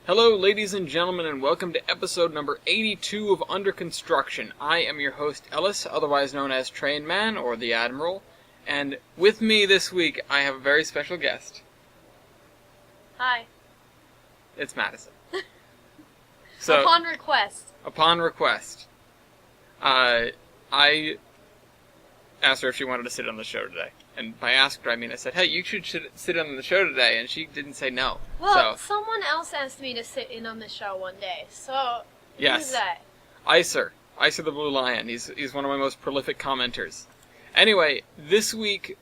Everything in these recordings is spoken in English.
Hello, ladies and gentlemen, and welcome to episode number 82 of Under Construction. I am your host, Ellis, otherwise known as Train Man, or the Admiral, and with me this week, I have a very special guest. Hi. It's Madison. So, upon request. Upon request. I asked her if she wanted to sit on the show today. And by asked her, I mean I said, hey, you should sit on the show today, and she didn't say no. Well, someone else asked me to sit in on the show one day, so yes. Who's that? Icer the Blue Lion. He's one of my most prolific commenters. Anyway, this week,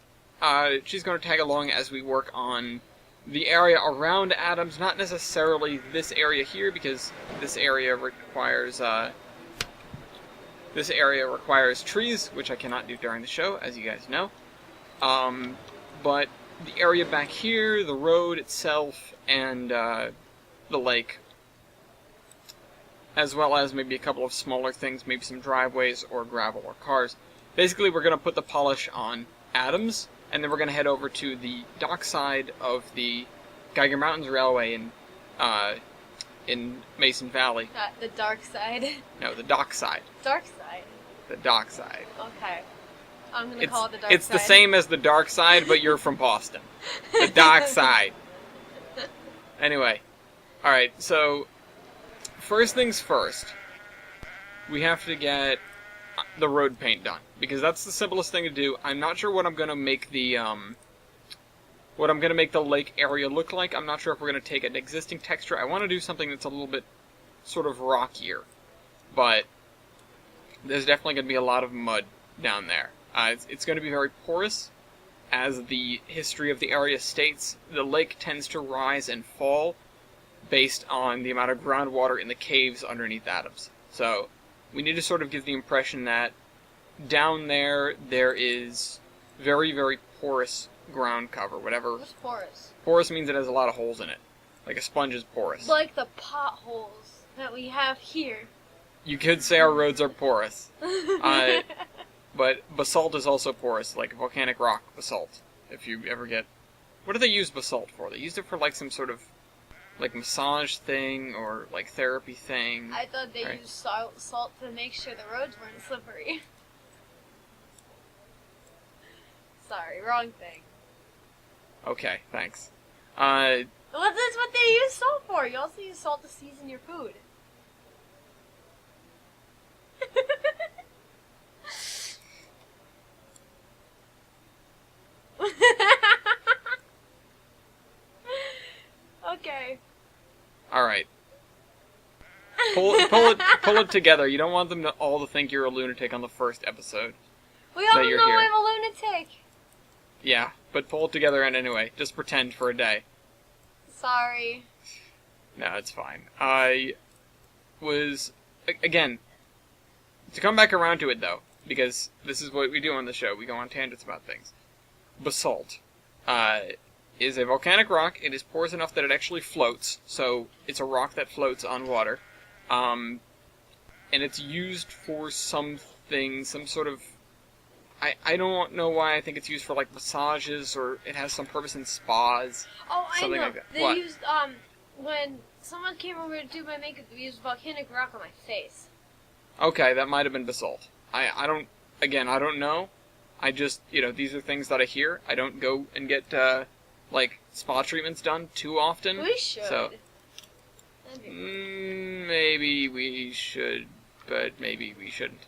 she's going to tag along as we work on the area around Adams, not necessarily this area here, because this area requires trees, which I cannot do during the show, as you guys know. But the area back here, the road itself, and the lake, as well as maybe a couple of smaller things, maybe some driveways or gravel or cars. Basically, we're going to put the polish on Adams, and then we're going to head over to the dock side of the Geiger Mountains Railway in Mason Valley. The dark side? No, the dock side. Dark side? The dock side. Okay. I'm going to call it the dark side. It's the same as the dark side, but you're from Boston. The dock side. Anyway. Alright, so first things first. We have to get the road paint done, because that's the simplest thing to do. I'm not sure what I'm going to make the lake area look like. I'm not sure if we're going to take an existing texture. I want to do something that's a little bit sort of rockier, but there's definitely going to be a lot of mud down there. It's going to be very porous. As the history of the area states, the lake tends to rise and fall based on the amount of groundwater in the caves underneath Adams. So we need to sort of give the impression that down there is very, very porous ground cover, whatever. What's porous? Porous means it has a lot of holes in it. Like a sponge is porous. Like the potholes that we have here. You could say our roads are porous. But basalt is also porous, like volcanic rock basalt. If you ever get... What do they use basalt for? They used it for like some sort of like massage thing or like therapy thing. I thought they used salt to make sure the roads weren't slippery. Sorry, wrong thing. Okay, thanks. Well, that's what they use salt for. You also use salt to season your food. Okay. Alright. Pull it together. You don't want them all to think you're a lunatic on the first episode. We all know I'm a lunatic. Yeah, but pull it together anyway. Just pretend for a day. Sorry. No, it's fine. I was... Again, to come back around to it, though, because this is what we do on the show. We go on tangents about things. Basalt is a volcanic rock. It is porous enough that it actually floats, so it's a rock that floats on water. And it's used for something, some sort of... I don't know why I think it's used for, like, massages, or it has some purpose in spas. Oh, I know. Like that. They What? used, when someone came over to do my makeup, they used volcanic rock on my face. Okay, that might have been basalt. I don't know. I just, these are things that I hear. I don't go and get, like, spa treatments done too often. We should. So, maybe we should, but maybe we shouldn't.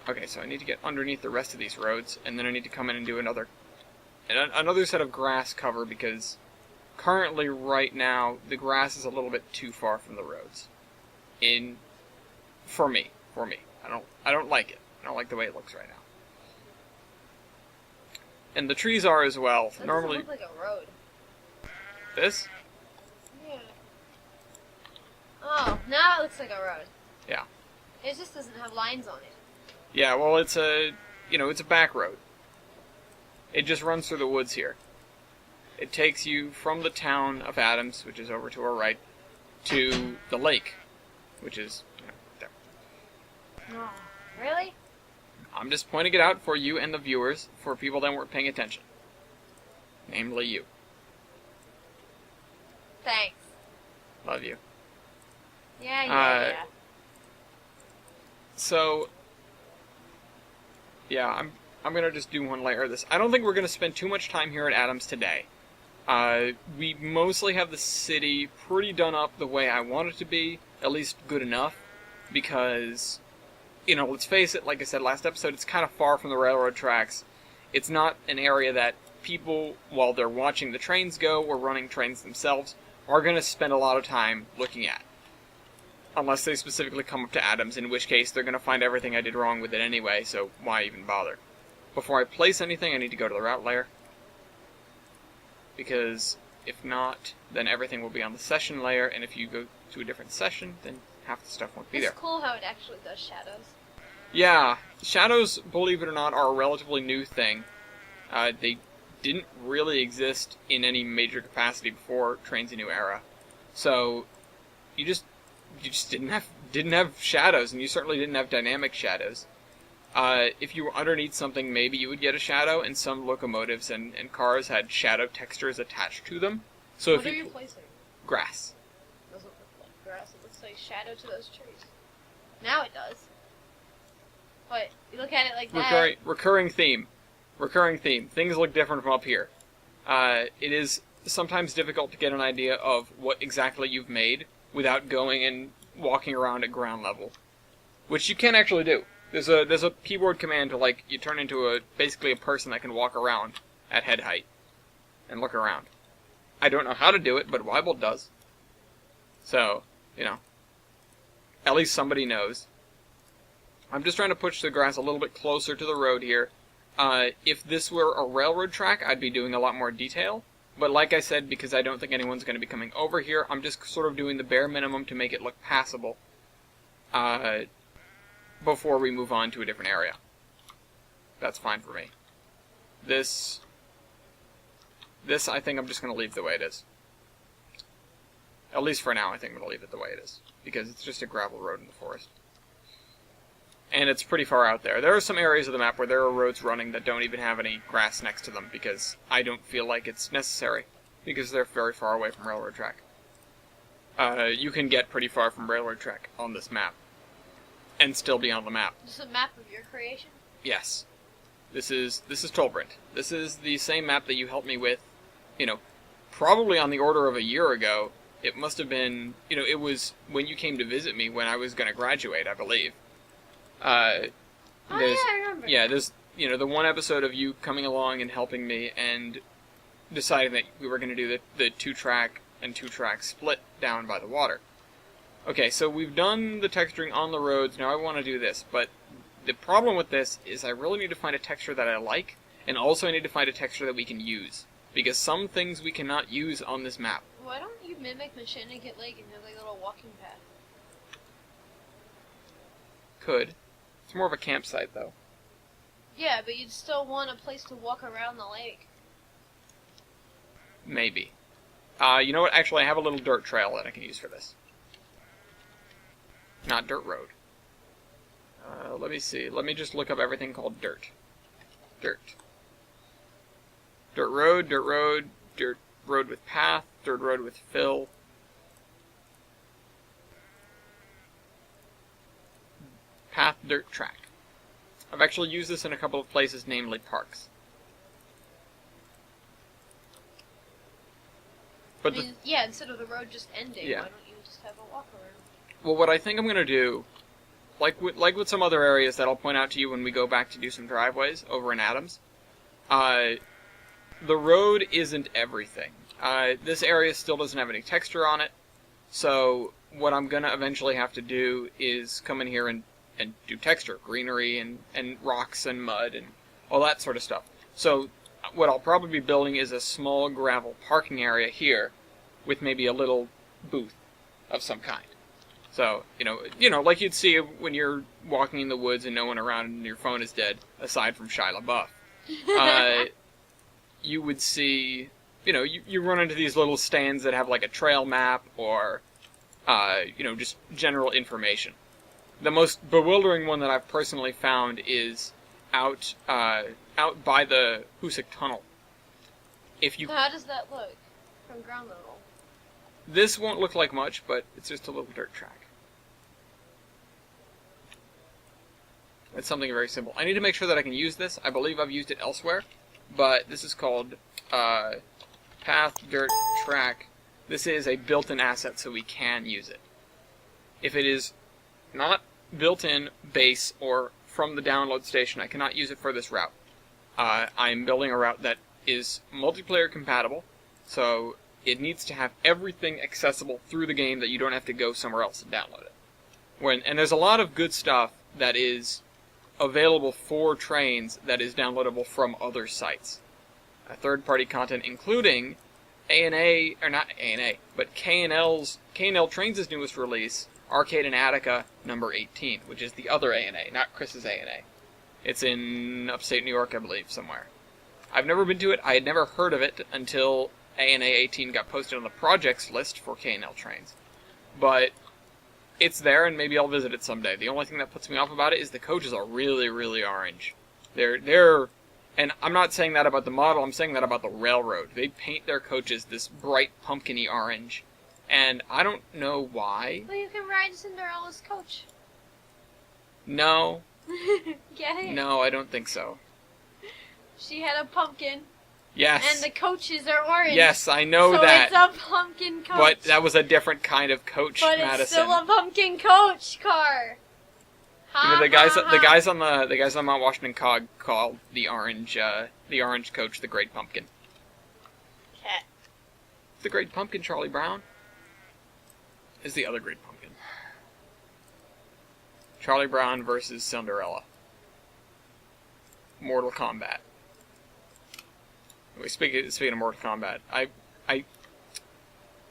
Okay, so I need to get underneath the rest of these roads, and then I need to come in and do another set of grass cover, because currently, right now, the grass is a little bit too far from the roads. For me. I don't like it. I don't like the way it looks right now. And the trees are as well. That Normally, doesn't look like a road. This? Yeah. Oh, now it looks like a road. Yeah. It just doesn't have lines on it. Yeah, well, it's a back road. It just runs through the woods here. It takes you from the town of Adams, which is over to our right, to the lake, which is there. Oh, really? I'm just pointing it out for you and the viewers, for people that weren't paying attention. Namely you. Thanks. Love you. Yeah. So, yeah, I'm gonna just do one layer of this. I don't think we're gonna spend too much time here at Adams today. We mostly have the city pretty done up the way I want it to be, at least good enough, because, you know, let's face it, like I said last episode, it's kind of far from the railroad tracks. It's not an area that people, while they're watching the trains go or running trains themselves, are going to spend a lot of time looking at. Unless they specifically come up to Adams, in which case they're going to find everything I did wrong with it anyway, so why even bother? Before I place anything, I need to go to the route layer. Because if not, then everything will be on the session layer, and if you go to a different session, then half the stuff won't be there. It's cool how it actually does shadows. Yeah, shadows, believe it or not, are a relatively new thing. They didn't really exist in any major capacity before Trains a New Era. So, you just didn't have shadows, and you certainly didn't have dynamic shadows. If you were underneath something, maybe you would get a shadow, and some locomotives and cars had shadow textures attached to them. So What if are you placing? Grass. It doesn't look like grass, it looks like shadow to those trees. Now it does. But you look at it like that. Recurring theme. Things look different from up here. It is sometimes difficult to get an idea of what exactly you've made without going and walking around at ground level, which you can actually do. There's a keyboard command to, like, you turn into basically a person that can walk around at head height and look around. I don't know how to do it, but Weibold does. So, you know, at least somebody knows. I'm just trying to push the grass a little bit closer to the road here. If this were a railroad track, I'd be doing a lot more detail. But like I said, because I don't think anyone's going to be coming over here, I'm just sort of doing the bare minimum to make it look passable. Before we move on to a different area. That's fine for me. This I think I'm just going to leave the way it is. At least for now, I think I'm going to leave it the way it is. Because it's just a gravel road in the forest. And it's pretty far out there. There are some areas of the map where there are roads running that don't even have any grass next to them, because I don't feel like it's necessary. Because they're very far away from railroad track. You can get pretty far from railroad track on this map. And still be on the map. This is a map of your creation? Yes. This is Tolbrent. This is the same map that you helped me with, you know, probably on the order of a year ago. It must have been, you know, it was when you came to visit me when I was going to graduate, I believe. I remember. Yeah, there's, you know, the one episode of you coming along and helping me and deciding that we were going to do the 2-track and 2-track split down by the water. Okay, so we've done the texturing on the roads, now I want to do this, but the problem with this is I really need to find a texture that I like, and also I need to find a texture that we can use, because some things we cannot use on this map. Why don't you mimic Machinigate Lake and have like a little walking path? Could. It's more of a campsite, though. Yeah, but you'd still want a place to walk around the lake. Maybe. You know what, actually I have a little dirt trail that I can use for this. Not dirt road. Let me see. Let me just look up everything called dirt. Dirt. Dirt road, dirt road, dirt road with path, dirt road with fill. Path dirt track. I've actually used this in a couple of places, namely parks. But yeah, instead of the road just ending, yeah. Why don't you just have a walk around? Well, what I think I'm going to do, like with some other areas that I'll point out to you when we go back to do some driveways over in Adams, the road isn't everything. This area still doesn't have any texture on it, so what I'm going to eventually have to do is come in here and do texture, greenery and rocks and mud and all that sort of stuff. So what I'll probably be building is a small gravel parking area here with maybe a little booth of some kind. So, you know, like you'd see when you're walking in the woods and no one around and your phone is dead, aside from Shia LaBeouf. You would see, you know, you run into these little stands that have like a trail map or, you know, just general information. The most bewildering one that I've personally found is out by the Hoosick Tunnel. How does that look from ground level? This won't look like much, but it's just a little dirt track. It's something very simple. I need to make sure that I can use this. I believe I've used it elsewhere, but this is called Path Dirt Track. This is a built-in asset, so we can use it. If it is not built-in base or from the download station, I cannot use it for this route. I'm building a route that is multiplayer compatible, so it needs to have everything accessible through the game that you don't have to go somewhere else and download it. And there's a lot of good stuff that is available for trains that is downloadable from other sites. Third-party content, including A&A, or not A&A, but KML Trains' newest release, Arcade and Attica number 18, which is the other A&A, not Chris's A&A. It's in upstate New York, I believe, somewhere. I've never been to it. I had never heard of it until A&A 18 got posted on the projects list for KML Trains. But it's there, and maybe I'll visit it someday. The only thing that puts me off about it is the coaches are really, really orange. They're, and I'm not saying that about the model, I'm saying that about the railroad. They paint their coaches this bright, pumpkin-y orange, and I don't know why. Well, you can ride Cinderella's coach. No. Get it? No, I don't think so. She had a pumpkin. Yes. And the coaches are orange. Yes, I know so that. So it's a pumpkin coach. But that was a different kind of coach, but Madison. But it's still a pumpkin coach car. You know, the guys on Mount Washington Cog called the orange coach the Great Pumpkin. Cat. The Great Pumpkin, Charlie Brown, is the other Great Pumpkin. Charlie Brown versus Cinderella. Mortal Kombat. Speaking of Mortal Kombat, I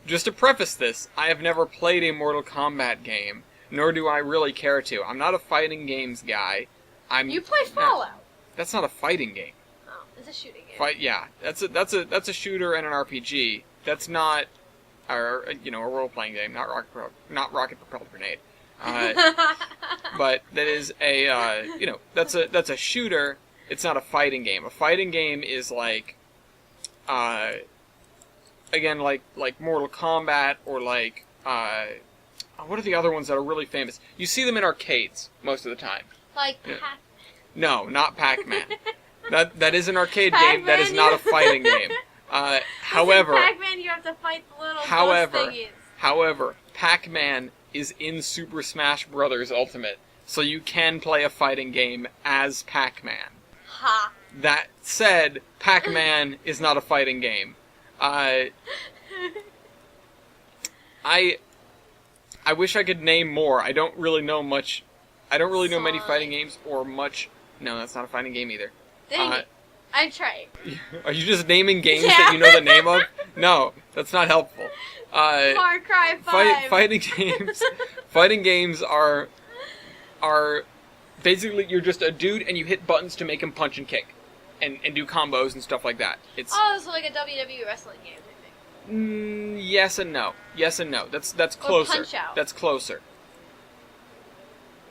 just to preface this, I have never played a Mortal Kombat game, nor do I really care to. I'm not a fighting games guy. You play Fallout. That's not a fighting game. Oh, it's a shooting game. Yeah, that's a shooter and an RPG. That's not a role playing game, not rocket propelled grenade. But that is that's a shooter. It's not a fighting game. A fighting game is like again, like Mortal Kombat or like what are the other ones that are really famous? You see them in arcades most of the time. Like Pac-Man. No, not Pac-Man. that is an arcade game. That is not a fighting game. However, Pac-Man, you have to fight the little ghost thingies. However, Pac-Man is in Super Smash Bros. Ultimate, so you can play a fighting game as Pac-Man. Ha. That said, Pac-Man is not a fighting game. I wish I could name more. I don't really know much. I don't really know many fighting games or much. No, that's not a fighting game either. Dang it. I tried. Are you just naming games that you know the name of? No, that's not helpful. Far Cry 5. Fighting games are basically you're just a dude and you hit buttons to make him punch and kick, and do combos and stuff like that. It's so like a WWE wrestling game, I think. Yes and no. Yes and no. That's closer. Or Punch-Out. That's closer.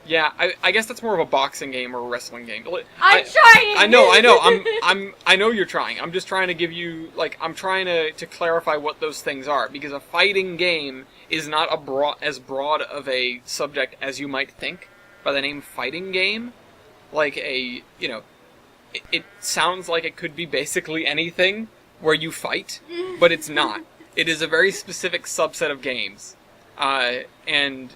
Yeah, I guess that's more of a boxing game or a wrestling game. I'm trying. I know. I know you're trying. I'm just trying to give you I'm trying to clarify what those things are, because a fighting game is not as broad of a subject as you might think by the name fighting game. Like it sounds like it could be basically anything where you fight, but it's not. It is a very specific subset of games, and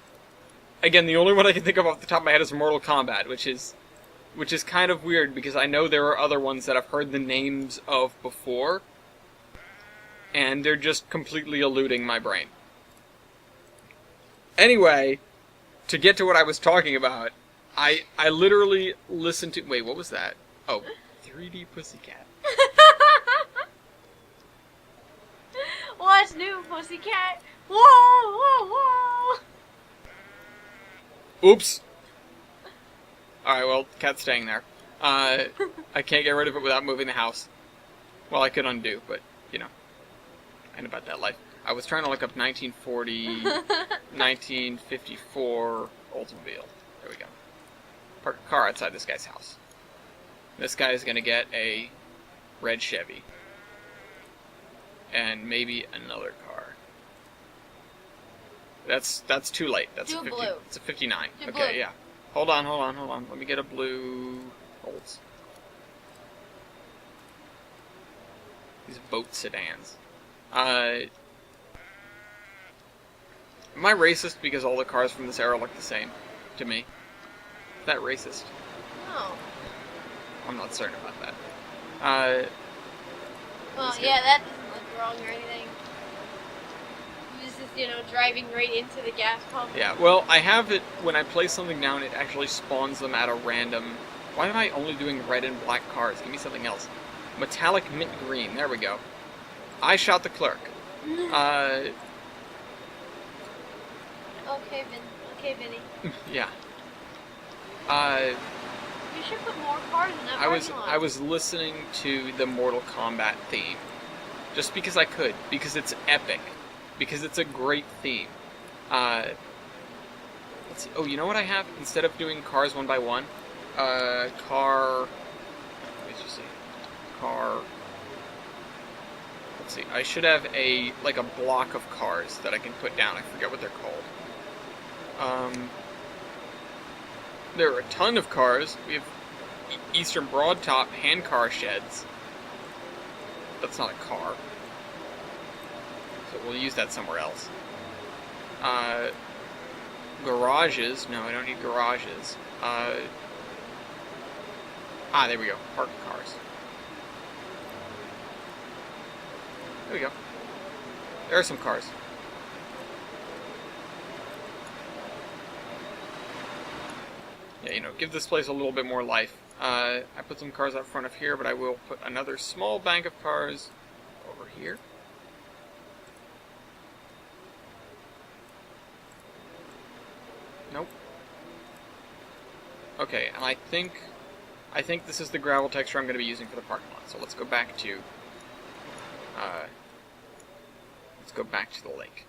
again, the only one I can think of off the top of my head is Mortal Kombat, which is kind of weird because I know there are other ones that I've heard the names of before, and they're just completely eluding my brain. Anyway, to get to what I was talking about, I literally listened to... Wait, what was that? Oh, 3D Pussycat. What's new, Pussycat? Whoa, whoa, whoa! Oops. Alright, well, cat's staying there. I can't get rid of it without moving the house. Well, I could undo, but, I know about that life. I was trying to look up 1940, 1954 Oldsmobile. There we go. Park a car outside this guy's house. This guy is going to get a red Chevy. And maybe another car. That's too late. That's Do a 50, blue. it's a 59. Do Okay, blue. yeah. Hold on. Let me get a blue bolts. These boat sedans. Am I racist because all the cars from this era look the same to me? Is that racist? No. I'm not certain about that. Well, Let's yeah, get- that doesn't look wrong or anything. He was just, driving right into the gas pump. Yeah, well, I have it, when I place something down, it actually spawns them at a random... Why am I only doing red and black cars? Give me something else. Metallic mint green, there we go. I shot the clerk. Okay, Vinny. Yeah. You should put more cars in that parking lot. I was listening to the Mortal Kombat theme. Just because I could. Because it's epic. Because it's a great theme. Let's see. Oh, you know what I have? Instead of doing cars one by one, car... Let me just see. Car... Let's see. I should have a block of cars that I can put down. I forget what they're called. There are a ton of cars. We have Eastern Broadtop hand car sheds. That's not a car. So we'll use that somewhere else. Garages. No, I don't need garages. There we go. Parked cars. There we go. There are some cars. Yeah, give this place a little bit more life. I put some cars out front of here, but I will put another small bank of cars over here. Nope. Okay, and I think this is the gravel texture I'm going to be using for the parking lot. So let's go back to the lake.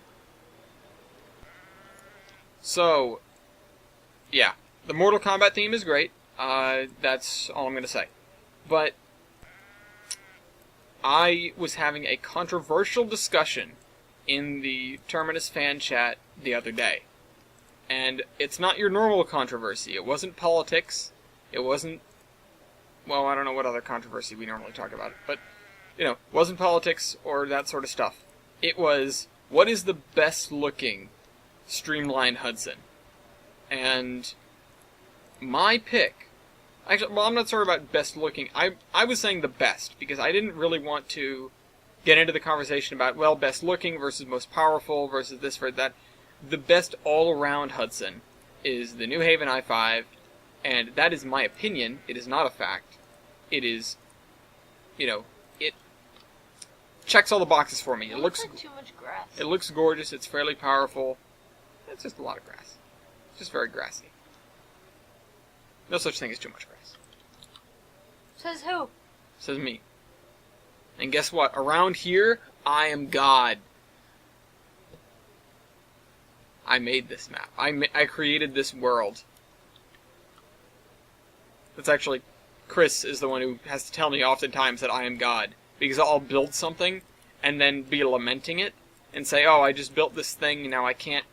So, yeah, the Mortal Kombat theme is great. That's all I'm going to say. But I was having a controversial discussion in the Terminus fan chat the other day. And it's not your normal controversy. It wasn't politics. It wasn't... Well, I don't know what other controversy we normally talk about. But, it wasn't politics or that sort of stuff. It was, what is the best-looking streamlined Hudson? And my pick... Actually, well, I'm not sorry about best-looking. I was saying the best, because I didn't really want to get into the conversation about, well, best-looking versus most powerful versus this versus that. The best all-around Hudson is the New Haven I-5, and that is my opinion. It is not a fact. It is, it checks all the boxes for me. It looks like too much grass. It looks gorgeous. It's fairly powerful. It's just a lot of grass. It's just very grassy. No such thing as too much grass. Says who? Says me. And guess what? Around here, I am God. I made this map. I created this world. It's actually... Chris is the one who has to tell me oftentimes that I am God. Because I'll build something, and then be lamenting it, and say, oh, I just built this thing, and now I can't...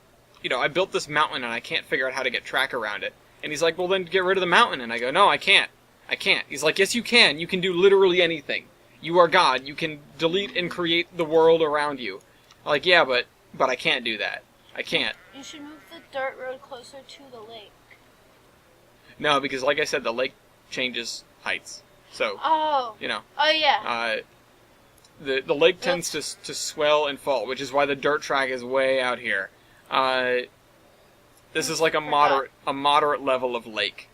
I built this mountain, and I can't figure out how to get track around it. And he's like, well, then get rid of the mountain. And I go, no, I can't. I can't. He's like, yes, you can. You can do literally anything. You are God. You can delete and create the world around you. I'm like, yeah, but I can't do that. I can't. You should move the dirt road closer to the lake. No, because like I said, the lake changes heights. So, Oh. Oh, yeah. The lake tends to swell and fall, which is why the dirt track is way out here. This is like a moderate level of lake.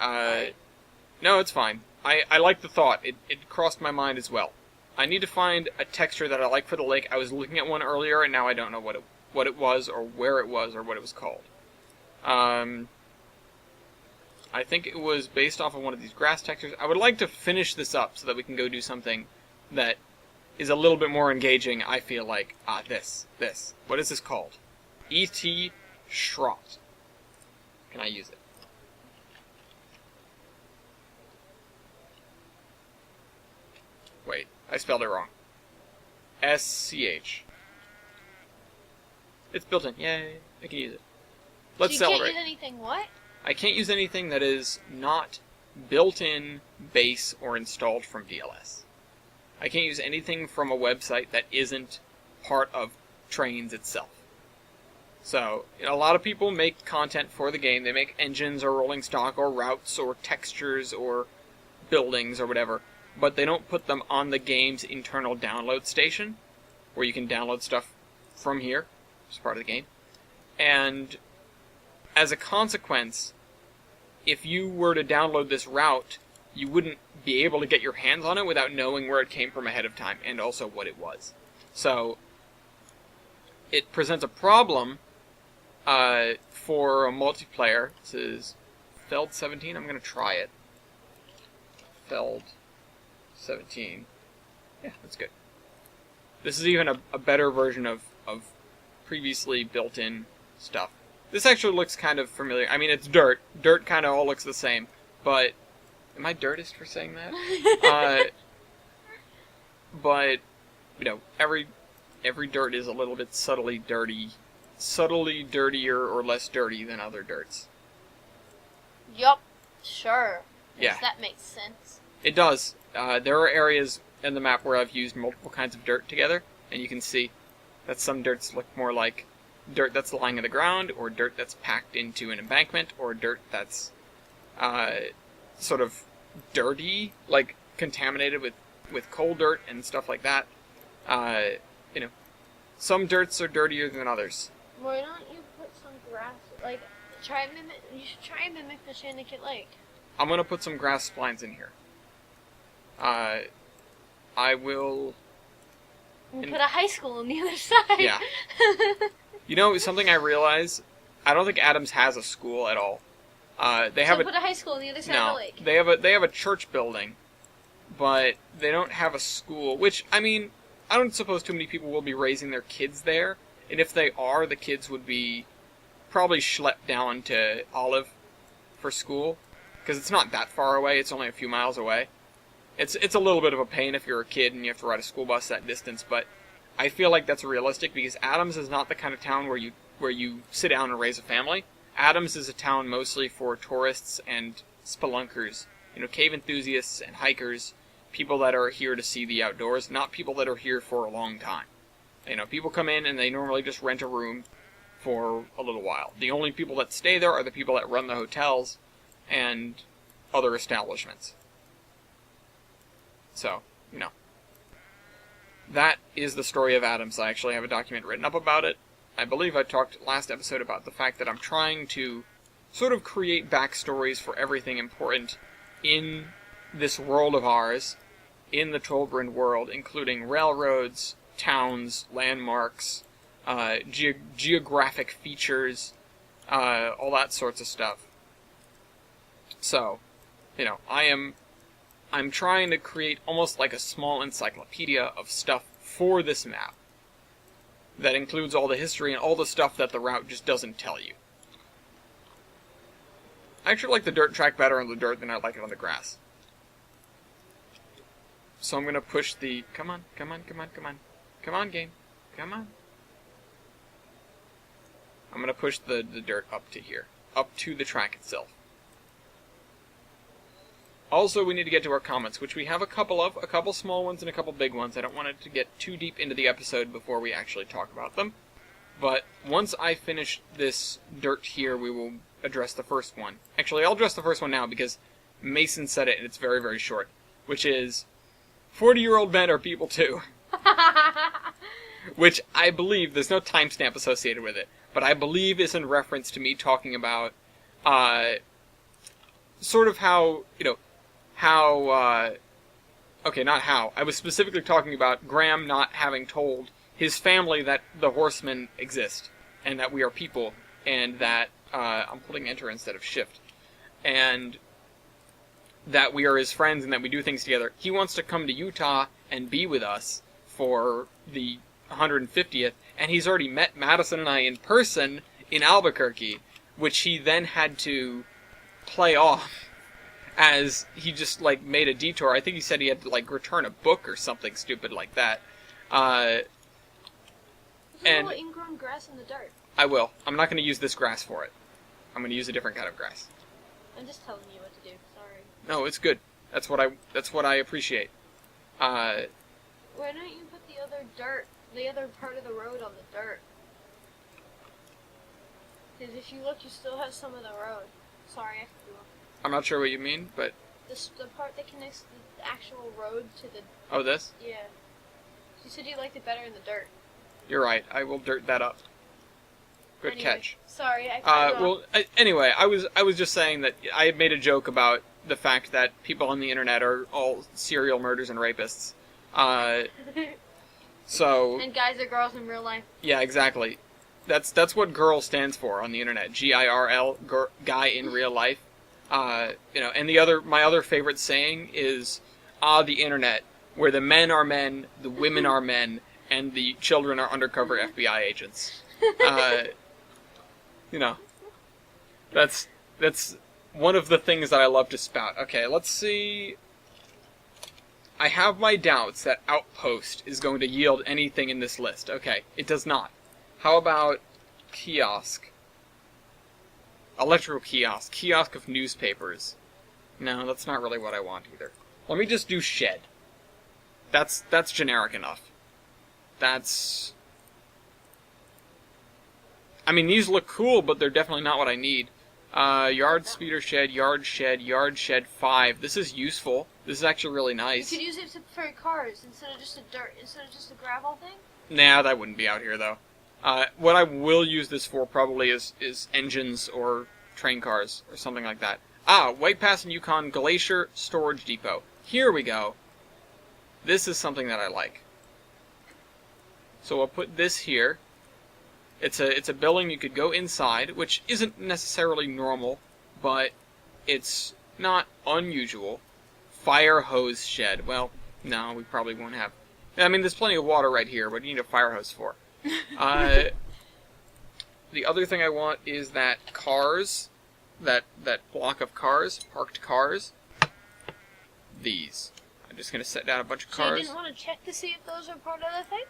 No, it's fine. I like the thought. It crossed my mind as well. I need to find a texture that I like for the lake. I was looking at one earlier, and now I don't know what it was, or where it was, or what it was called. I think it was based off of one of these grass textures. I would like to finish this up so that we can go do something that is a little bit more engaging, I feel like. This. What is this called? E.T. Schrott. Can I use it? Wait, I spelled it wrong. S-C-H. It's built in. Yay, I can use it. Let's so you celebrate. can't use anything what? I can't use anything that is not built-in, base, or installed from DLS. I can't use anything from a website that isn't part of Trains itself. So, a lot of people make content for the game. They make engines or rolling stock or routes or textures or buildings or whatever, but they don't put them on the game's internal download station, where you can download stuff from here, which is part of the game. And as a consequence, if you were to download this route, you wouldn't be able to get your hands on it without knowing where it came from ahead of time, and also what it was. So, it presents a problem for a multiplayer. This is Feld 17. I'm going to try it. Feld 17. Yeah, that's good. This is even a better version of previously built-in stuff. This actually looks kind of familiar. I mean, it's dirt. Dirt kind of all looks the same. But, am I dirtist for saying that? But, you know, every dirt is a little bit subtly dirtier or less dirty than other dirts. Yup, sure. Yeah. That makes sense. It does. There are areas in the map where I've used multiple kinds of dirt together, and you can see that some dirts look more like dirt that's lying on the ground, or dirt that's packed into an embankment, or dirt that's sort of dirty, like contaminated with coal dirt and stuff like that. You know, some dirts are dirtier than others. Why don't you put some grass, like, you should try and mimic the Shanakit Lake. I'm gonna put some grass splines in here. I will... And put a high school on the other side. Yeah. You know, something I realize, I don't think Adams has a school at all. They have put a high school on the other side of the lake. They have a church building, but they don't have a school, which, I mean, I don't suppose too many people will be raising their kids there, and if they are, the kids would be probably schlepped down to Olive for school, because it's not that far away, it's only a few miles away. It's a little bit of a pain if you're a kid and you have to ride a school bus that distance, but I feel like that's realistic, because Adams is not the kind of town where you sit down and raise a family. Adams is a town mostly for tourists and spelunkers, you know, cave enthusiasts and hikers, people that are here to see the outdoors, not people that are here for a long time. You know, people come in and they normally just rent a room for a little while. The only people that stay there are the people that run the hotels and other establishments. So, you know. That is the story of Adams. I actually have a document written up about it. I believe I talked last episode about the fact that I'm trying to sort of create backstories for everything important in this world of ours, in the Tolbrand world, including railroads, towns, landmarks, geographic features, all that sorts of stuff. So, you know, I'm trying to create almost like a small encyclopedia of stuff for this map that includes all the history and all the stuff that the route just doesn't tell you. I actually like the dirt track better on the dirt than I like it on the grass. So I'm gonna push the... Come on, come on, come on, come on. Come on, game. Come on. I'm gonna push the dirt up to here. Up to the track itself. Also, we need to get to our comments, which we have a couple of. A couple small ones and a couple big ones. I don't want it to get too deep into the episode before we actually talk about them. But once I finish this dirt here, we will address the first one. Actually, I'll address the first one now because Mason said it and it's very, very short. Which is, 40-year-old men are people too. Which I believe, there's no timestamp associated with it, but I believe is in reference to me talking about, sort of how, you know, okay, not how. I was specifically talking about Graham not having told his family that the horsemen exist, and that we are people, and that, I'm putting enter instead of shift, and that we are his friends and that we do things together. He wants to come to Utah and be with us for the 150th, and he's already met Madison and I in person in Albuquerque, which he then had to play off as he just, like, made a detour. I think he said he had to, like, return a book or something stupid like that. And ingrown grass in the dirt. I will. I'm not going to use this grass for it. I'm going to use a different kind of grass. I'm just telling you what to do. Sorry. No, it's good. That's what I appreciate. Why don't you put the other part of the road on the dirt? Because if you look, you still have some of the road. Sorry, I have to do it. I'm not sure what you mean, but... The part that connects the actual road to the... Oh, this? Yeah. You said you liked it better in the dirt. You're right. I will dirt that up. Good Anyway, catch. Sorry, I Anyway, I was just saying that I had made a joke about the fact that people on the internet are all serial murderers and rapists. So... And guys or girls in real life. Yeah, exactly. That's what girl stands for on the internet. GIRL, guy in real life. And my other favorite saying is, the internet, where the men are men, the women are men, and the children are undercover FBI agents. That's one of the things that I love to spout. Okay, let's see. I have my doubts that Outpost is going to yield anything in this list. Okay, it does not. How about kiosk? Electrical kiosk. Kiosk of newspapers. No, that's not really what I want either. Let me just do shed. That's generic enough. I mean, these look cool, but they're definitely not what I need. Yard speeder shed, yard shed 5. This is useful. This is actually really nice. You could use it for cars instead of just a gravel thing? Nah, that wouldn't be out here, though. What I will use this for probably is engines or train cars or something like that. White Pass and Yukon Glacier Storage Depot. Here we go. This is something that I like. So I'll put this here. It's a building you could go inside, which isn't necessarily normal, but it's not unusual. Fire hose shed. Well, no, we probably won't have... I mean, there's plenty of water right here, but you need a fire hose for. The other thing I want is that cars, that block of cars, parked cars. These. I'm just going to set down a bunch of cars. So you didn't want to check to see if those are part of the thing?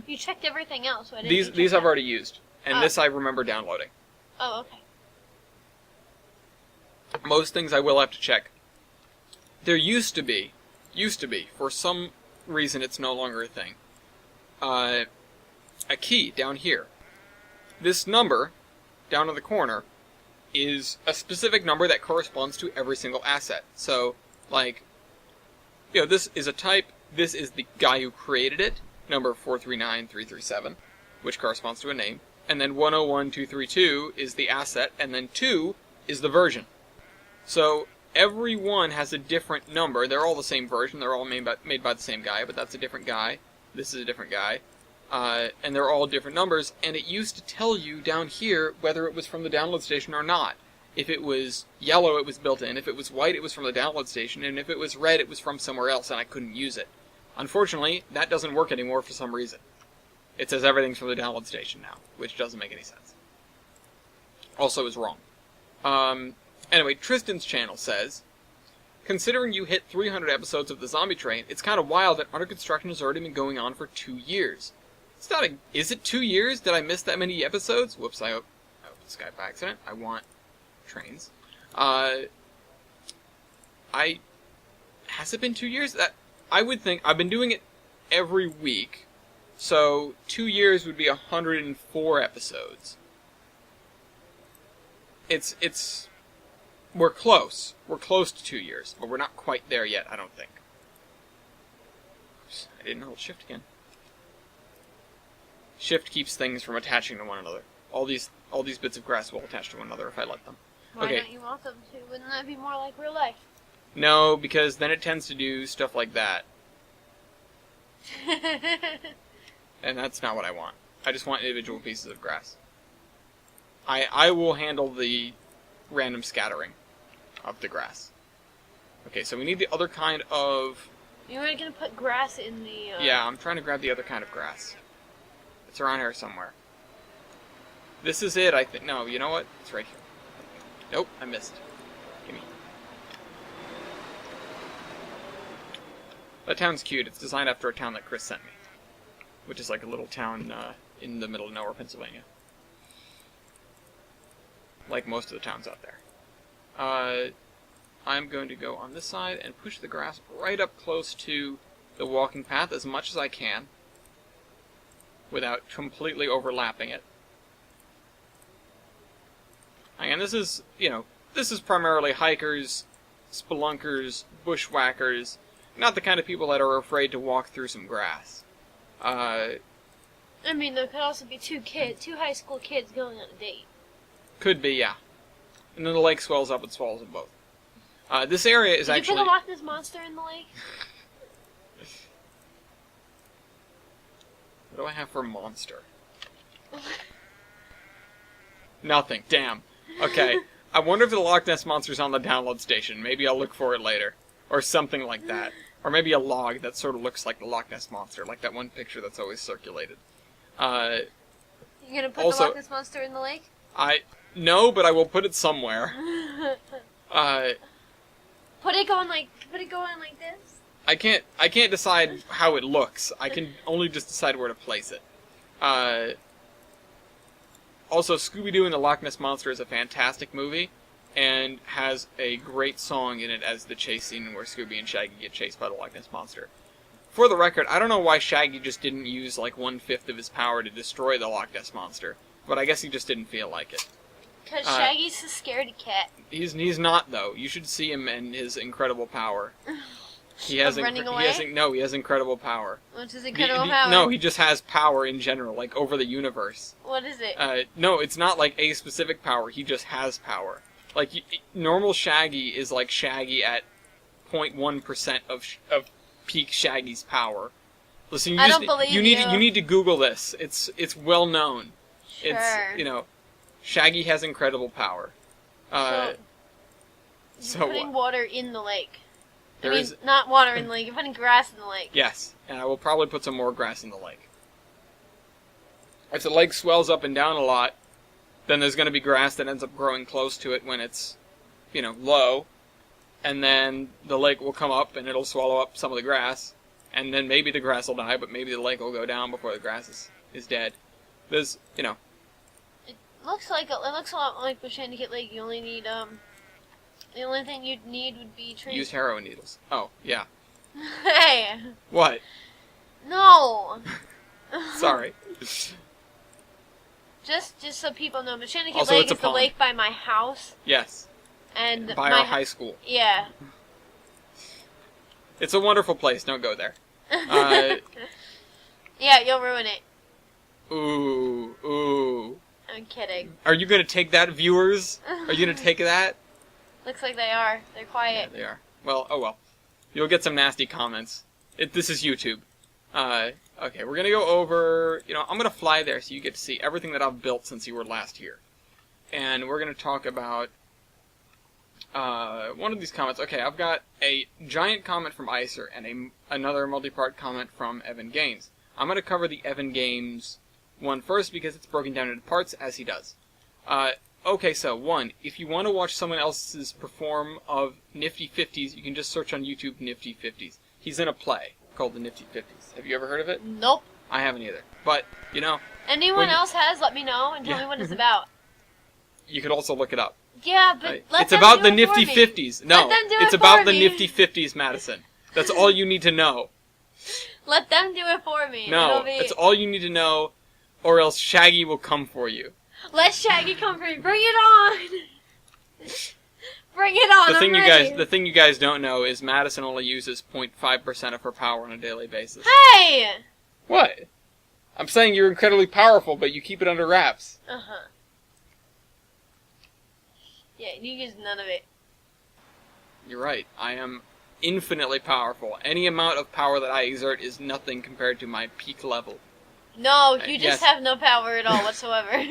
You checked everything else. Why didn't These I've already used, and this I remember downloading. Oh, okay. Most things I will have to check. There used to be, for some reason it's no longer a thing, a key down here. This number, down in the corner, is a specific number that corresponds to every single asset. So, like, this is a type, this is the guy who created it, number 439337, which corresponds to a name, and then 101232 is the asset, and then 2 is the version. So every one has a different number. They're all the same version. They're all made by the same guy, but that's a different guy. This is a different guy. And they're all different numbers, and it used to tell you down here whether it was from the download station or not. If it was yellow, it was built in. If it was white, it was from the download station. And if it was red, it was from somewhere else, and I couldn't use it. Unfortunately, that doesn't work anymore for some reason. It says everything's from the download station now, which doesn't make any sense. Also is wrong. Anyway, Tristan's channel says, considering you hit 300 episodes of the Zombie Train, it's kind of wild that Under Construction has already been going on for 2 years. It's not is it 2 years? Did I miss that many episodes? Whoops, I opened Skype by accident. I want trains. Has it been 2 years? I would think, I've been doing it every week, so 2 years would be 104 episodes. We're close. We're close to 2 years, but we're not quite there yet, I don't think. Oops, I didn't hold shift again. Shift keeps things from attaching to one another. All these bits of grass will attach to one another if I let them. Why don't you want them to? Wouldn't that be more like real life? No, because then it tends to do stuff like that. And that's not what I want. I just want individual pieces of grass. I will handle the random scattering of the grass. Okay, so we need the other kind of... You were going to put grass in the... Yeah, I'm trying to grab the other kind of grass. It's around here somewhere. This is it, I think. No, you know what? It's right here. Nope, I missed. Gimme. That town's cute. It's designed after a town that Chris sent me. Which is like a little town in the middle of nowhere, Pennsylvania. Like most of the towns out there. I'm going to go on this side and push the grass right up close to the walking path as much as I can without completely overlapping it. Again, this is, this is primarily hikers, spelunkers, bushwhackers, not the kind of people that are afraid to walk through some grass. I mean, there could also be two high school kids going on a date. Could be, yeah. And then the lake swells up and swallows them both. This area is actually... Did you put a Loch Ness Monster in the lake? What do I have for monster? Nothing. Damn. Okay. I wonder if the Loch Ness Monster's on the download station. Maybe I'll look for it later. Or something like that. Or maybe a log that sort of looks like the Loch Ness Monster. Like that one picture that's always circulated. You gonna put also, the Loch Ness Monster in the lake? No, but I will put it somewhere. Put it going like this? I can't decide how it looks. I can only just decide where to place it. Also, Scooby-Doo and the Loch Ness Monster is a fantastic movie, and has a great song in it as the chase scene where Scooby and Shaggy get chased by the Loch Ness Monster. For the record, I don't know why Shaggy just didn't use like 1/5 of his power to destroy the Loch Ness Monster, but I guess he just didn't feel like it. Because Shaggy's a scaredy cat. He's not, though. You should see him and his incredible power. He has running away? He has incredible power. What's his incredible power? No, he just has power in general, like over the universe. What is it? No, it's not like a specific power. He just has power. Like normal Shaggy is like Shaggy at 0.1% of peak Shaggy's power. Listen, you need to Google this. It's well known. Sure. It's Shaggy has incredible power. So you're putting water in the lake. Not water in the lake. You're putting grass in the lake. Yes, and I will probably put some more grass in the lake. If the lake swells up and down a lot, then there's going to be grass that ends up growing close to it when it's, low. And then the lake will come up and it'll swallow up some of the grass. And then maybe the grass will die, but maybe the lake will go down before the grass is dead. There's, It looks a lot like Botanical Lake. You only need, the only thing you'd need would be trees. Use heroin needles. Oh, yeah. Hey! What? No! Sorry. Just so people know, Botanical Also, Lake it's a is the pond. lake by my house. Yes. And by our high school. Yeah. It's a wonderful place. Don't go there. Yeah, you'll ruin it. Ooh. I'm kidding. Are you going to take that, viewers? Are you going to take that? Looks like they are. They're quiet. Yeah, they are. Well, oh well. You'll get some nasty comments. This is YouTube. Okay, we're going to go over... I'm going to fly there so you get to see everything that I've built since you were last here. And we're going to talk about one of these comments. Okay, I've got a giant comment from Icer and another multi-part comment from Evan Gaines. I'm going to cover the Evan Gaines one first because it's broken down into parts, as he does. Okay, so, one, if you want to watch someone else's perform of Nifty 50s, you can just search on YouTube Nifty 50s. He's in a play called the Nifty 50s. Have you ever heard of it? Nope. I haven't either. But, Anyone else has, let me know and tell me what it's about. You could also look it up. Yeah, but it's about the Nifty 50s. No, it's about the me. Nifty 50s, Madison. That's all you need to know. Let them do it for me. No, that's all you need to know, or else Shaggy will come for you. Let Shaggy come for me. Bring it on. Bring it on. The thing you guys don't know is Madison only uses 0.5% of her power on a daily basis. Hey! What? I'm saying you're incredibly powerful, but you keep it under wraps. Uh-huh. Yeah, you use none of it. You're right. I am infinitely powerful. Any amount of power that I exert is nothing compared to my peak level. No, you just have no power at all whatsoever.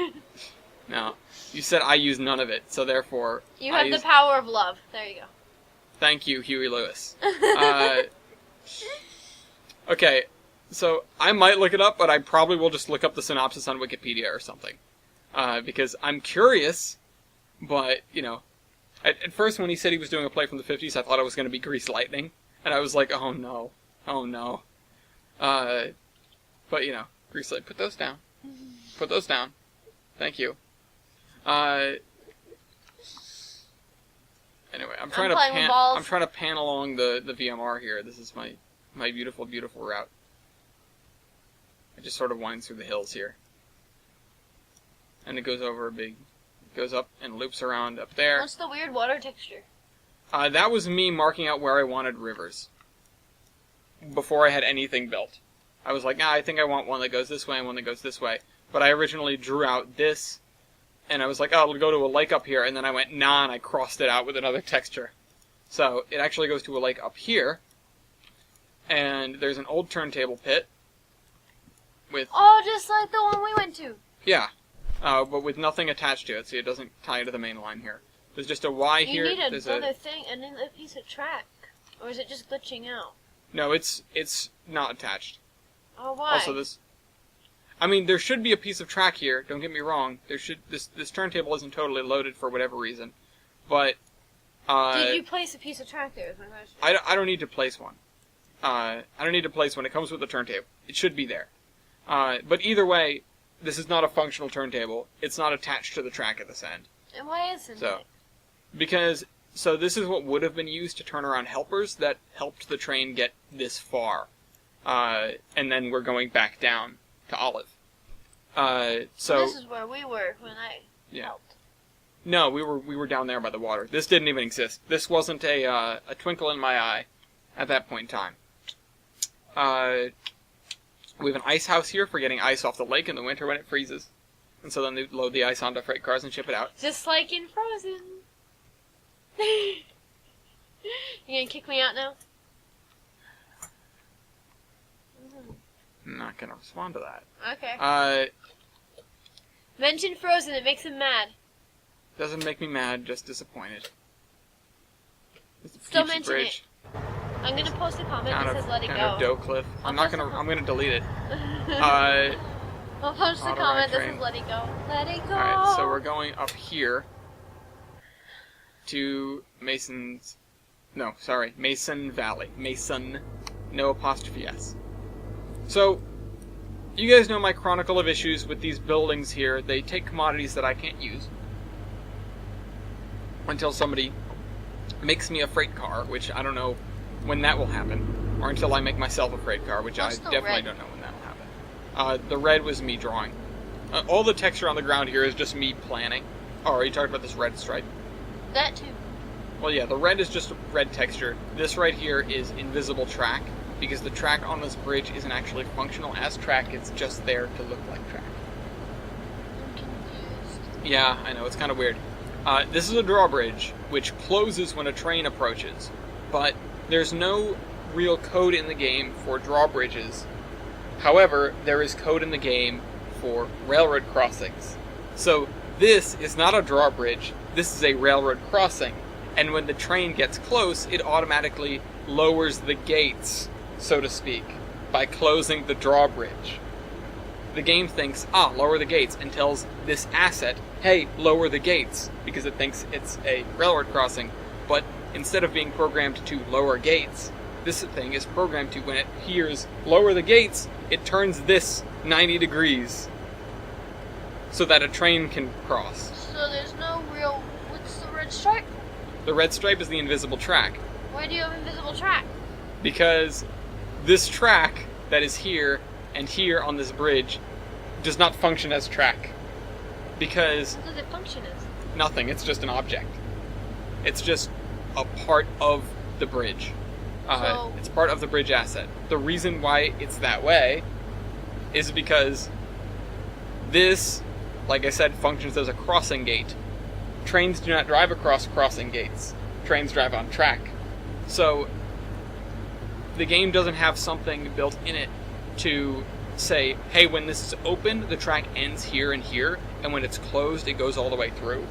No. You said I use none of it, so therefore... You have the power of love. There you go. Thank you, Huey Lewis. Okay, so I might look it up, but I probably will just look up the synopsis on Wikipedia or something. Because I'm curious, but, at first when he said he was doing a play from the 50s, I thought it was going to be Grease Lightning. And I was like, oh no. But, Grease Lightning, put those down. Put those down. Thank you. Anyway, I'm trying to pan along the VMR here. This is my beautiful, beautiful route. It just sort of winds through the hills here. And it goes over goes up and loops around up there. What's the weird water texture? That was me marking out where I wanted rivers. Before I had anything built. I was like, I think I want one that goes this way and one that goes this way. But I originally drew out this, and I was like, it'll go to a lake up here, and then I went, and I crossed it out with another texture. So, it actually goes to a lake up here, and there's an old turntable pit with... Oh, just like the one we went to! Yeah, but with nothing attached to it, so it doesn't tie to the main line here. There's just a Y here. You need another thing, and then a piece of track. Or is it just glitching out? No, it's not attached. Oh, why? Also, there should be a piece of track here. Don't get me wrong. This turntable isn't totally loaded for whatever reason, but did you place a piece of track there? Is my question. I don't need to place one. I don't need to place one. It comes with the turntable. It should be there. But either way, this is not a functional turntable. It's not attached to the track at this end. And why isn't it? Because this is what would have been used to turn around helpers that helped the train get this far, and then we're going back down to Olive. So this is where we were when I helped. No, we were down there by the water. This didn't even exist. This wasn't a twinkle in my eye at that point in time. We have an ice house here for getting ice off the lake in the winter when it freezes. And so then they load the ice onto freight cars and ship it out. Just like in Frozen. You gonna kick me out now? I'm not gonna respond to that. Okay. Mention Frozen, it makes him mad. Doesn't make me mad, just disappointed. Still mention it. I'm gonna post a comment that says let it go. Dough Cliff. I'm gonna delete it. I'll post a comment that says let it go. Let it go! Alright, so we're going up here to Mason Valley. Mason, no apostrophe S. So, you guys know my chronicle of issues with these buildings here. They take commodities that I can't use until somebody makes me a freight car, which I don't know when that will happen, or until I make myself a freight car, which I definitely don't know when that will happen. The red was me drawing. All the texture on the ground here is just me planning. Oh, are you talking about this red stripe? That too. Well, yeah, the red is just a red texture. This right here is invisible track, because the track on this bridge isn't actually functional as track, it's just there to look like track. I'm confused. Yeah, I know, it's kind of weird. This is a drawbridge, which closes when a train approaches, but there's no real code in the game for drawbridges. However, there is code in the game for railroad crossings. So, this is not a drawbridge, this is a railroad crossing, and when the train gets close, it automatically lowers the gates, so to speak, by closing the drawbridge. The game thinks, lower the gates, and tells this asset, hey, lower the gates, because it thinks it's a railroad crossing, but instead of being programmed to lower gates, this thing is programmed to, when it hears lower the gates, it turns this 90 degrees, so that a train can cross. So there's no real... What's the red stripe? The red stripe is the invisible track. Why do you have invisible track? Because this track that is here and here on this bridge does not function as track. Because... What does it function as? Nothing, it's just an object. It's just a part of the bridge. It's part of the bridge asset. The reason why it's that way is because this, like I said, functions as a crossing gate. Trains do not drive across crossing gates. Trains drive on track. So, the game doesn't have something built in it to say, hey, when this is open, the track ends here and here, and when it's closed, it goes all the way through.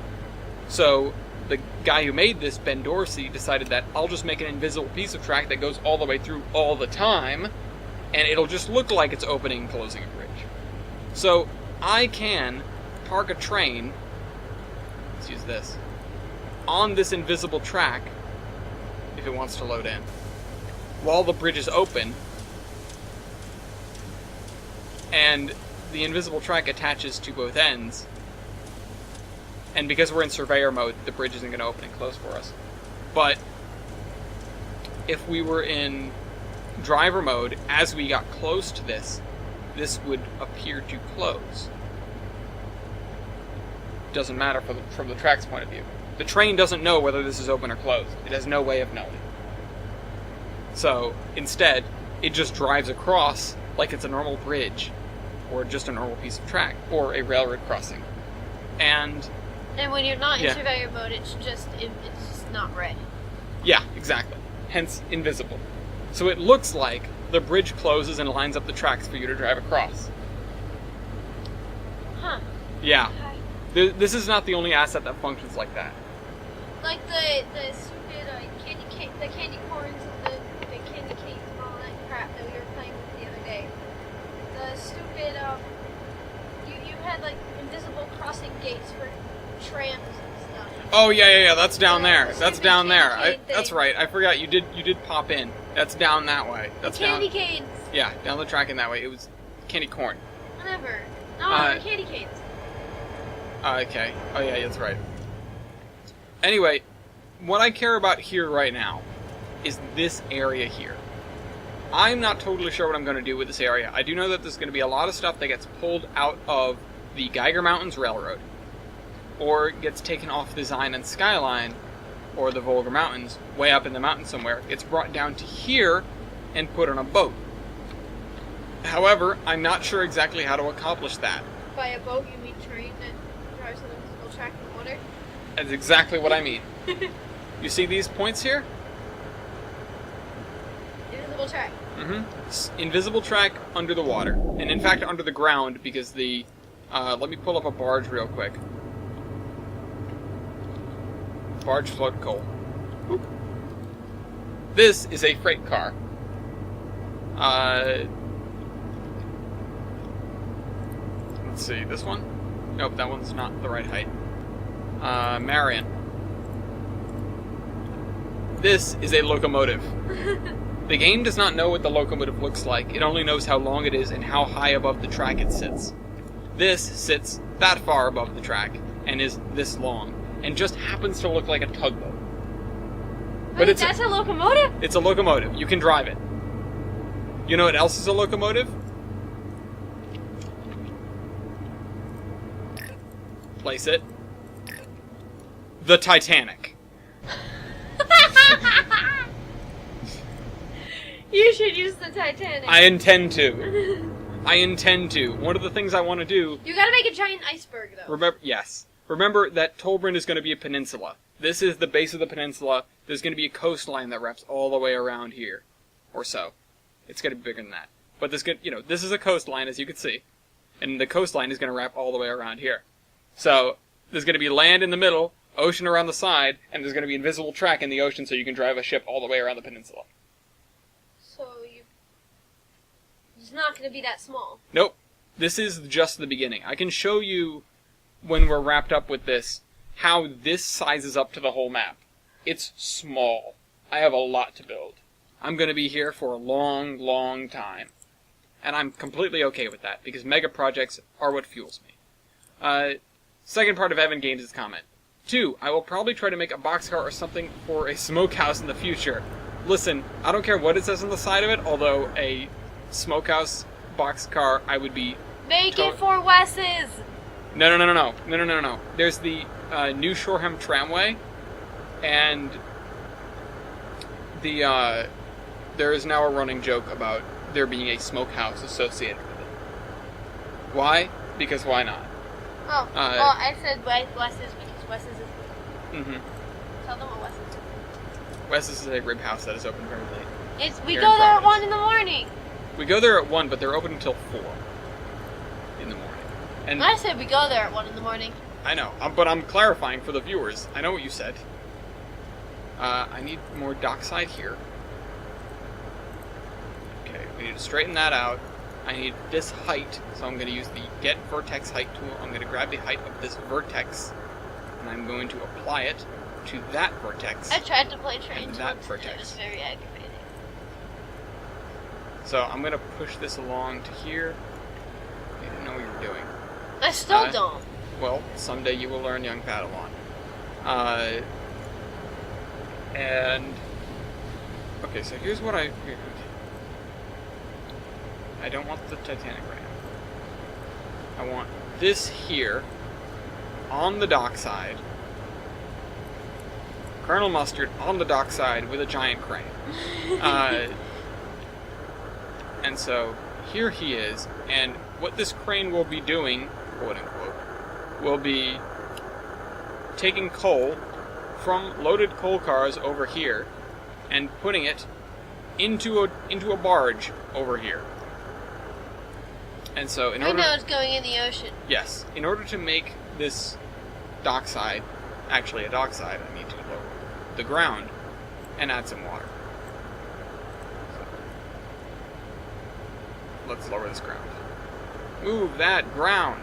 So, the guy who made this, Ben Dorsey, decided that I'll just make an invisible piece of track that goes all the way through all the time, and it'll just look like it's opening and closing a bridge. So, I can park a train, let's use this, on this invisible track, if it wants to load in, while the bridge is open, and the invisible track attaches to both ends, and because we're in surveyor mode, the bridge isn't going to open and close for us. But if we were in driver mode, as we got close to this would appear to close. Doesn't matter from the track's point of view. The train doesn't know whether this is open or closed. It has no way of knowing. So, instead, it just drives across like it's a normal bridge, or just a normal piece of track, or a railroad crossing. And when you're not in surveyor mode, it's just not red. Yeah, exactly. Hence, invisible. So it looks like the bridge closes and lines up the tracks for you to drive across. Huh. Yeah. This is not the only asset that functions like that. Like the stupid candy corns and the candy canes and all that crap that we were playing with the other day. The stupid you had like invisible crossing gates for trams and stuff. Oh yeah. That's down there. That's down there. That's right. I forgot you did pop in. That's down that way. That's candy canes. Yeah, down the track in that way. It was candy corn. Whatever. No, they're candy canes. Okay. Oh yeah, that's right. Anyway, what I care about here right now is this area here. I'm not totally sure what I'm going to do with this area. I do know that there's going to be a lot of stuff that gets pulled out of the Geiger Mountains Railroad, or gets taken off the Zion and Skyline, or the Volga Mountains, way up in the mountains somewhere. It's brought down to here and put on a boat. However, I'm not sure exactly how to accomplish that. By a boat, you mean train that drives on a invisible track in the water? That's exactly what I mean. You see these points here? Invisible track. Mm-hmm. Invisible track under the water. And in fact, under the ground, because the... let me pull up a barge real quick. Barge float coal. Oop. This is a freight car. Let's see, this one? Nope, that one's not the right height. Marion. This is a locomotive. The game does not know what the locomotive looks like. It only knows how long it is and how high above the track it sits. This sits that far above the track and is this long, and just happens to look like a tugboat. Wait, that's a locomotive? It's a locomotive. You can drive it. You know what else is a locomotive? Place it. The Titanic. You should use the Titanic. I intend to. One of the things I want to do... You gotta make a giant iceberg, though. Remember that Tolbrand is going to be a peninsula. This is the base of the peninsula. There's going to be a coastline that wraps all the way around here. Or so. It's going to be bigger than that. But this is a coastline, as you can see. And the coastline is going to wrap all the way around here. So, there's going to be land in the middle, ocean around the side, and there's going to be invisible track in the ocean so you can drive a ship all the way around the peninsula. So, it's not going to be that small. Nope. This is just the beginning. I can show you, when we're wrapped up with this, how this sizes up to the whole map. It's small. I have a lot to build. I'm going to be here for a long, long time. And I'm completely okay with that, because mega projects are what fuels me. Second part of Evan Gaines' comment. 2, I will probably try to make a boxcar or something for a smokehouse in the future. Listen, I don't care what it says on the side of it, although a smokehouse boxcar, I would be... Make it for Wes's! No. There's the New Shoreham Tramway, and there is now a running joke about there being a smokehouse associated with it. Why? Because why not? Oh, well, I said Wes's because Wes's is... Mm-hmm. Tell them what Wes's is. Wes's is a rib house that is open very late. We go there at 1 in the morning. We go there at 1, but they're open until 4 in the morning. And I said we go there at 1 in the morning. I know, but I'm clarifying for the viewers. I know what you said. I need more dockside here. Okay, we need to straighten that out. I need this height, so I'm going to use the Get Vertex Height tool. I'm going to grab the height of this vertex, and I'm going to apply it to that vertex. I tried to play trains that once, vertex. And it was very aggravating. So I'm going to push this along to here. I don't know where doing. I still don't. Well, someday you will learn, young Padawan. And okay, so here's what I don't want the Titanic right now. I want this here on the dockside. Colonel Mustard on the dockside with a giant crane. And so here he is, and what this crane will be doing, quote unquote, will be taking coal from loaded coal cars over here and putting it into a barge over here. And so I know it's going in the ocean. Yes, in order to make this dockside actually a dockside, I need to lower the ground and add some water. So, let's lower this ground. Move that ground!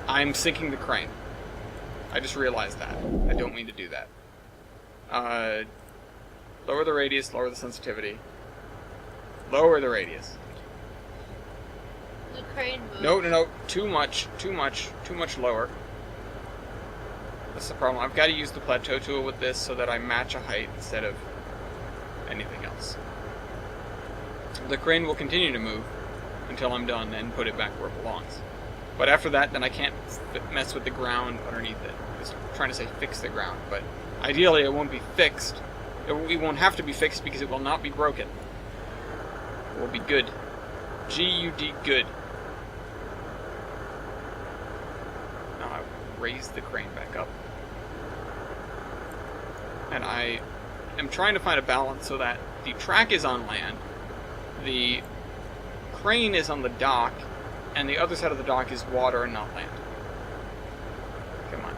I'm sinking the crane. I just realized that. I don't mean to do that. Lower the radius, lower the sensitivity. Lower the radius. The crane moves. No. Too much lower. That's the problem. I've got to use the plateau tool with this so that I match a height instead of anything else. The crane will continue to move until I'm done and put it back where it belongs. But after that, then I can't mess with the ground underneath it. I was trying to say fix the ground, but ideally it won't be fixed. It won't have to be fixed because it will not be broken. It will be good. G-U-D, good. Now I raise the crane back up. And I am trying to find a balance so that the track is on land, the crane is on the dock, and the other side of the dock is water and not land. Come on.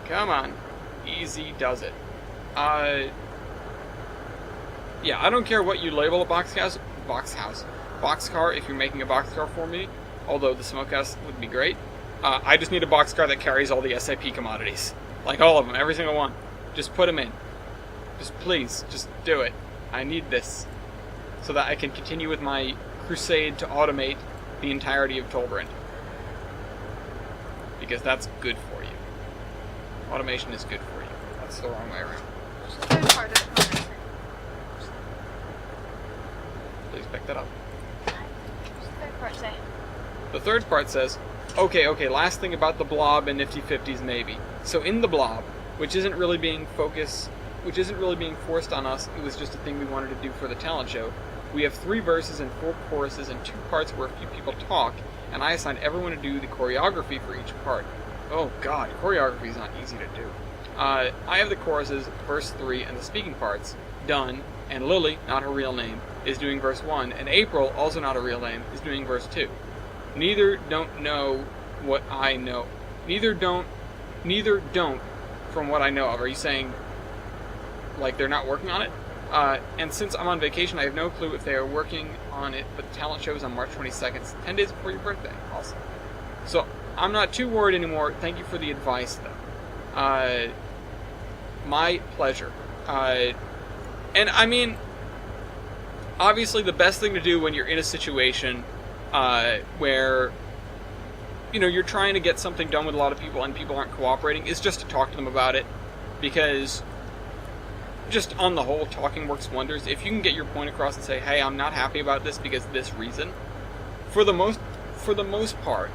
Come on. Easy does it. Yeah, I don't care what you label a boxcar if you're making a boxcar for me, although the Smokehouse would be great. I just need a boxcar that carries all the SAP commodities. Like all of them, every single one. Just put them in. Just please, just do it. I need this. So that I can continue with my crusade to automate the entirety of Tolbrand. Because that's good for you. Automation is good for you. That's the wrong way around. Just the third part of the conversation. Please pick that up. What's the third part say? The third part says, okay, last thing about the Blob and Nifty 50s maybe. So in the Blob, which isn't really being forced on us, it was just a thing we wanted to do for the talent show, we have 3 verses and 4 choruses and 2 parts where a few people talk, and I assigned everyone to do the choreography for each part. Oh god, choreography is not easy to do. I have the choruses, verse 3, and the speaking parts done, and Lily, not her real name, is doing verse 1, and April, also not a real name, is doing verse 2. Neither don't know what I know. Neither don't from what I know of. Are you saying, like, they're not working on it? And since I'm on vacation, I have no clue if they are working on it, but the talent show is on March 22nd, 10 days before your birthday, also. So, I'm not too worried anymore. Thank you for the advice, though. My pleasure. And, I mean, obviously the best thing to do when you're in a situation where, you know, you're trying to get something done with a lot of people and people aren't cooperating is just to talk to them about it, because just on the whole, talking works wonders. If you can get your point across and say, hey, I'm not happy about this because of this reason, for the most part,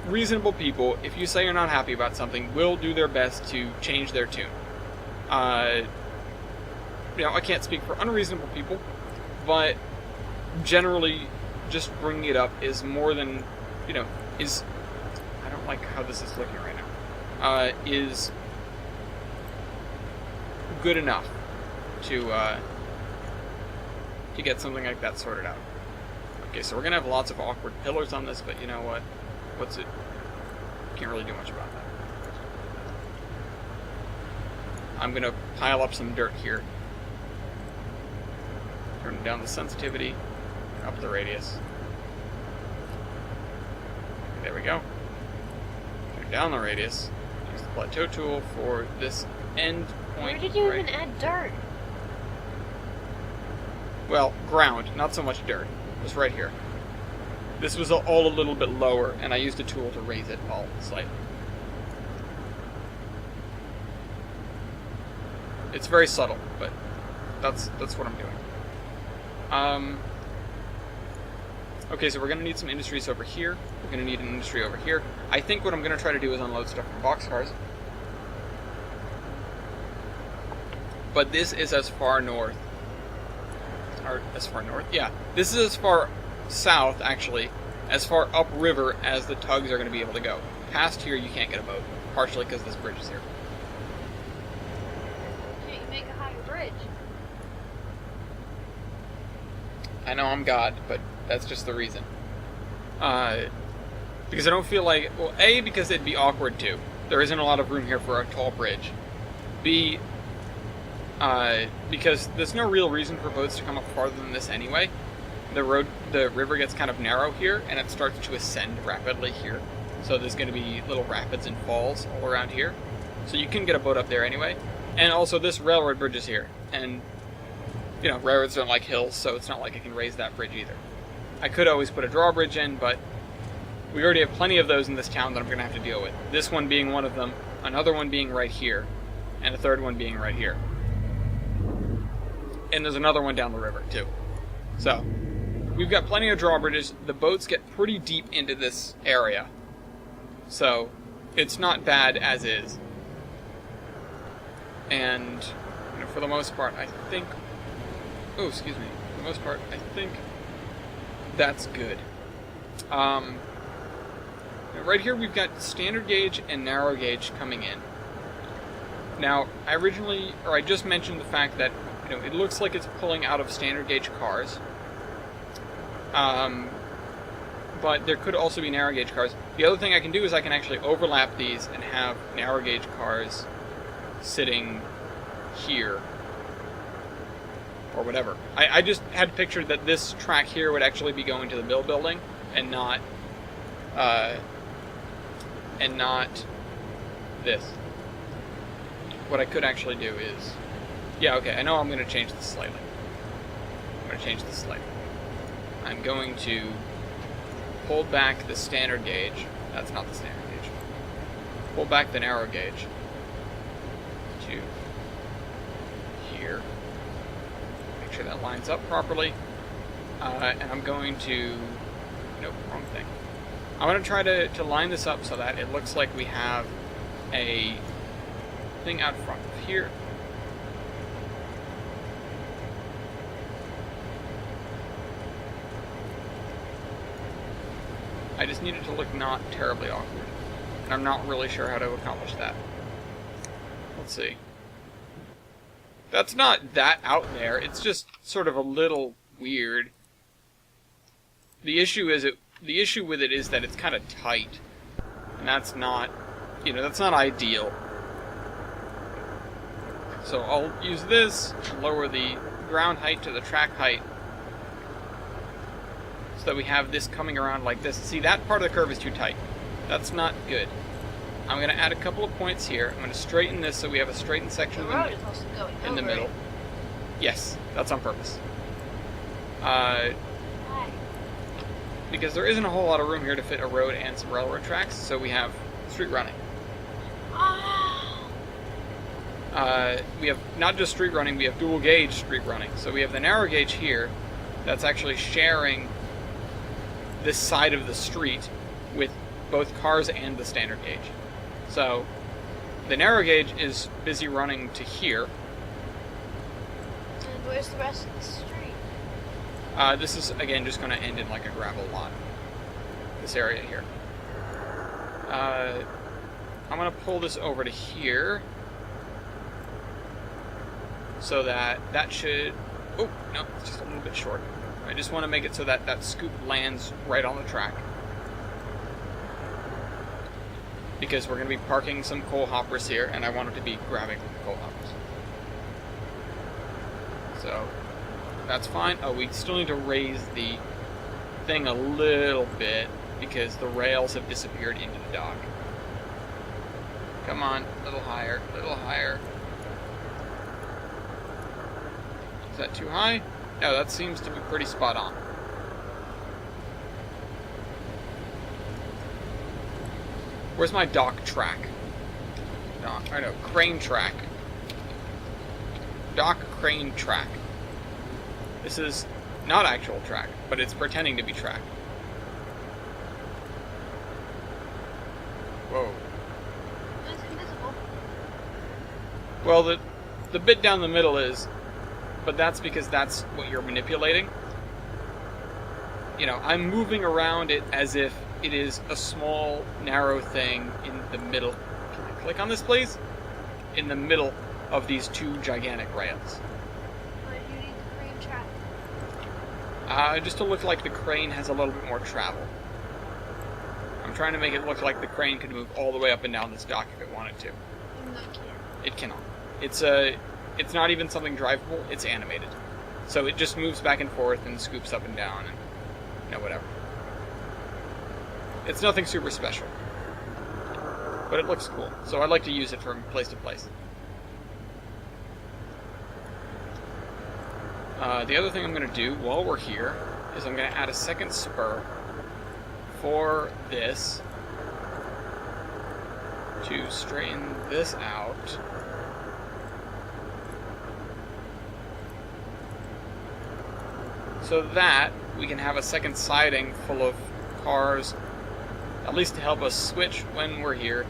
reasonable people, if you say you're not happy about something, will do their best to change their tune. You know, I can't speak for unreasonable people, but generally, just bringing it up is more than, you know, is, I don't like how this is looking right now, is good enough to get something like that sorted out. Okay, so we're gonna have lots of awkward pillars on this, but you know what? What's it? Can't really do much about that. I'm gonna pile up some dirt here. Turn down the sensitivity, up the radius. There we go. Turn down the radius. Use the plateau tool for this end point. Where did you right. even add dirt? Well, ground, not so much dirt. Just right here. This was all a little bit lower, and I used a tool to raise it all slightly. It's very subtle, but that's what I'm doing. Okay, so we're going to need some industries over here. We're going to need an industry over here. I think what I'm going to try to do is unload stuff from boxcars. But this is as far north. Or as far north? Yeah. This is as far south, actually, as far upriver as the tugs are going to be able to go. Past here, you can't get a boat. Partially because this bridge is here. Can't you make a higher bridge? I know I'm God, but that's just the reason. Because I don't feel like... Well, A, because it'd be awkward, too. There isn't a lot of room here for a tall bridge. B, because there's no real reason for boats to come up farther than this anyway. The river gets kind of narrow here, and it starts to ascend rapidly here. So there's going to be little rapids and falls all around here. So you can get a boat up there anyway. And also, this railroad bridge is here. And, you know, railroads don't like hills, so it's not like I can raise that bridge either. I could always put a drawbridge in, but we already have plenty of those in this town that I'm going to have to deal with. This one being one of them, another one being right here, and a third one being right here. And there's another one down the river, too. So, we've got plenty of drawbridges. The boats get pretty deep into this area. So, it's not bad as is. And, you know, for the most part, I think... Oh, excuse me. For the most part, I think that's good. Right here we've got standard gauge and narrow gauge coming in. Now, I just mentioned the fact that, you know, it looks like it's pulling out of standard gauge cars. But there could also be narrow gauge cars. The other thing I can do is I can actually overlap these and have narrow gauge cars sitting here. Or whatever. I just had pictured that this track here would actually be going to the mill building and not this. What I could actually do is... Yeah, okay, I know I'm going to change this slightly. I'm going to pull back the standard gauge. That's not the standard gauge. Pull back the narrow gauge to here. Make sure that lines up properly. And I'm going to... Nope, wrong thing. I'm going to try to line this up so that it looks like we have a thing out front of here. I just need it to look not terribly awkward. And I'm not really sure how to accomplish that. Let's see. That's not that out there. It's just sort of a little weird. The issue with it is that it's kind of tight. And that's not, that's not ideal. So I'll use this and lower the ground height to the track height so that we have this coming around like this. See, that part of the curve is too tight. That's not good. I'm going to add a couple of points here. I'm going to straighten this so we have a straightened section in the middle. Yes, that's on purpose. Because there isn't a whole lot of room here to fit a road and some railroad tracks, so we have street running. We have not just street running, we have dual gauge street running. So we have the narrow gauge here that's actually sharing this side of the street with both cars and the standard gauge. So the narrow gauge is busy running to here. And where's the rest of the street? This is, again, just going to end in like a gravel lot. This area here. I'm going to pull this over to here. So that should... Oh, no, it's just a little bit short. I just want to make it so that that scoop lands right on the track. Because we're going to be parking some coal hoppers here, and I want it to be grabbing coal hoppers. So, that's fine. Oh, we still need to raise the thing a little bit, because the rails have disappeared into the dock. Come on, a little higher, a little higher. Is that too high? No, that seems to be pretty spot on. Where's my dock track? Dock, I know, crane track. Dock crane track. This is not actual track, but it's pretending to be track. Whoa. It's invisible. Well, the bit down the middle is, but that's because that's what you're manipulating. You know, I'm moving around it as if it is a small, narrow thing in the middle. Can I click on this, please? In the middle of these two gigantic rails. But you need the crane track. Just to look like the crane has a little bit more travel. I'm trying to make it look like the crane could move all the way up and down this dock if it wanted to. No, it can't. It cannot. It's not even something drivable, it's animated. So it just moves back and forth and scoops up and down and, you know, whatever. It's nothing super special. But it looks cool, so I'd like to use it from place to place. The other thing I'm going to do while we're here is I'm going to add a second spur for this to straighten this out. So that we can have a second siding full of cars, at least to help us switch when we're here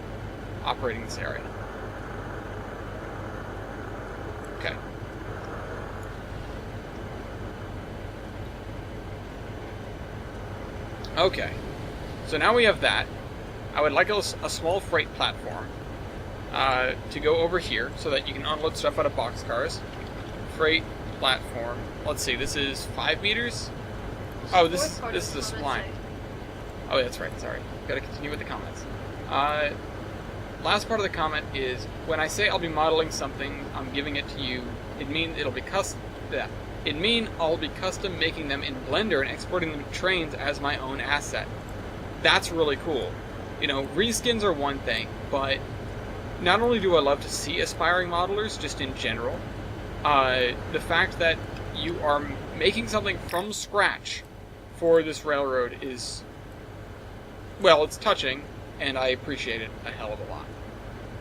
operating this area. Okay. Okay. So now we have that. I would like a small freight platform to go over here so that you can unload stuff out of boxcars. Freight platform. Let's see, this is 5 meters? Oh, this is the spline. Oh, that's right, sorry. Gotta continue with the comments. Last part of the comment is, when I say I'll be modeling something, I'm giving it to you, it means it'll be custom. It mean I'll be custom making them in Blender and exporting them to Trains as my own asset. That's really cool. You know, reskins are one thing, but not only do I love to see aspiring modelers, just in general, the fact that you are making something from scratch for this railroad is, well, it's touching, and I appreciate it a hell of a lot.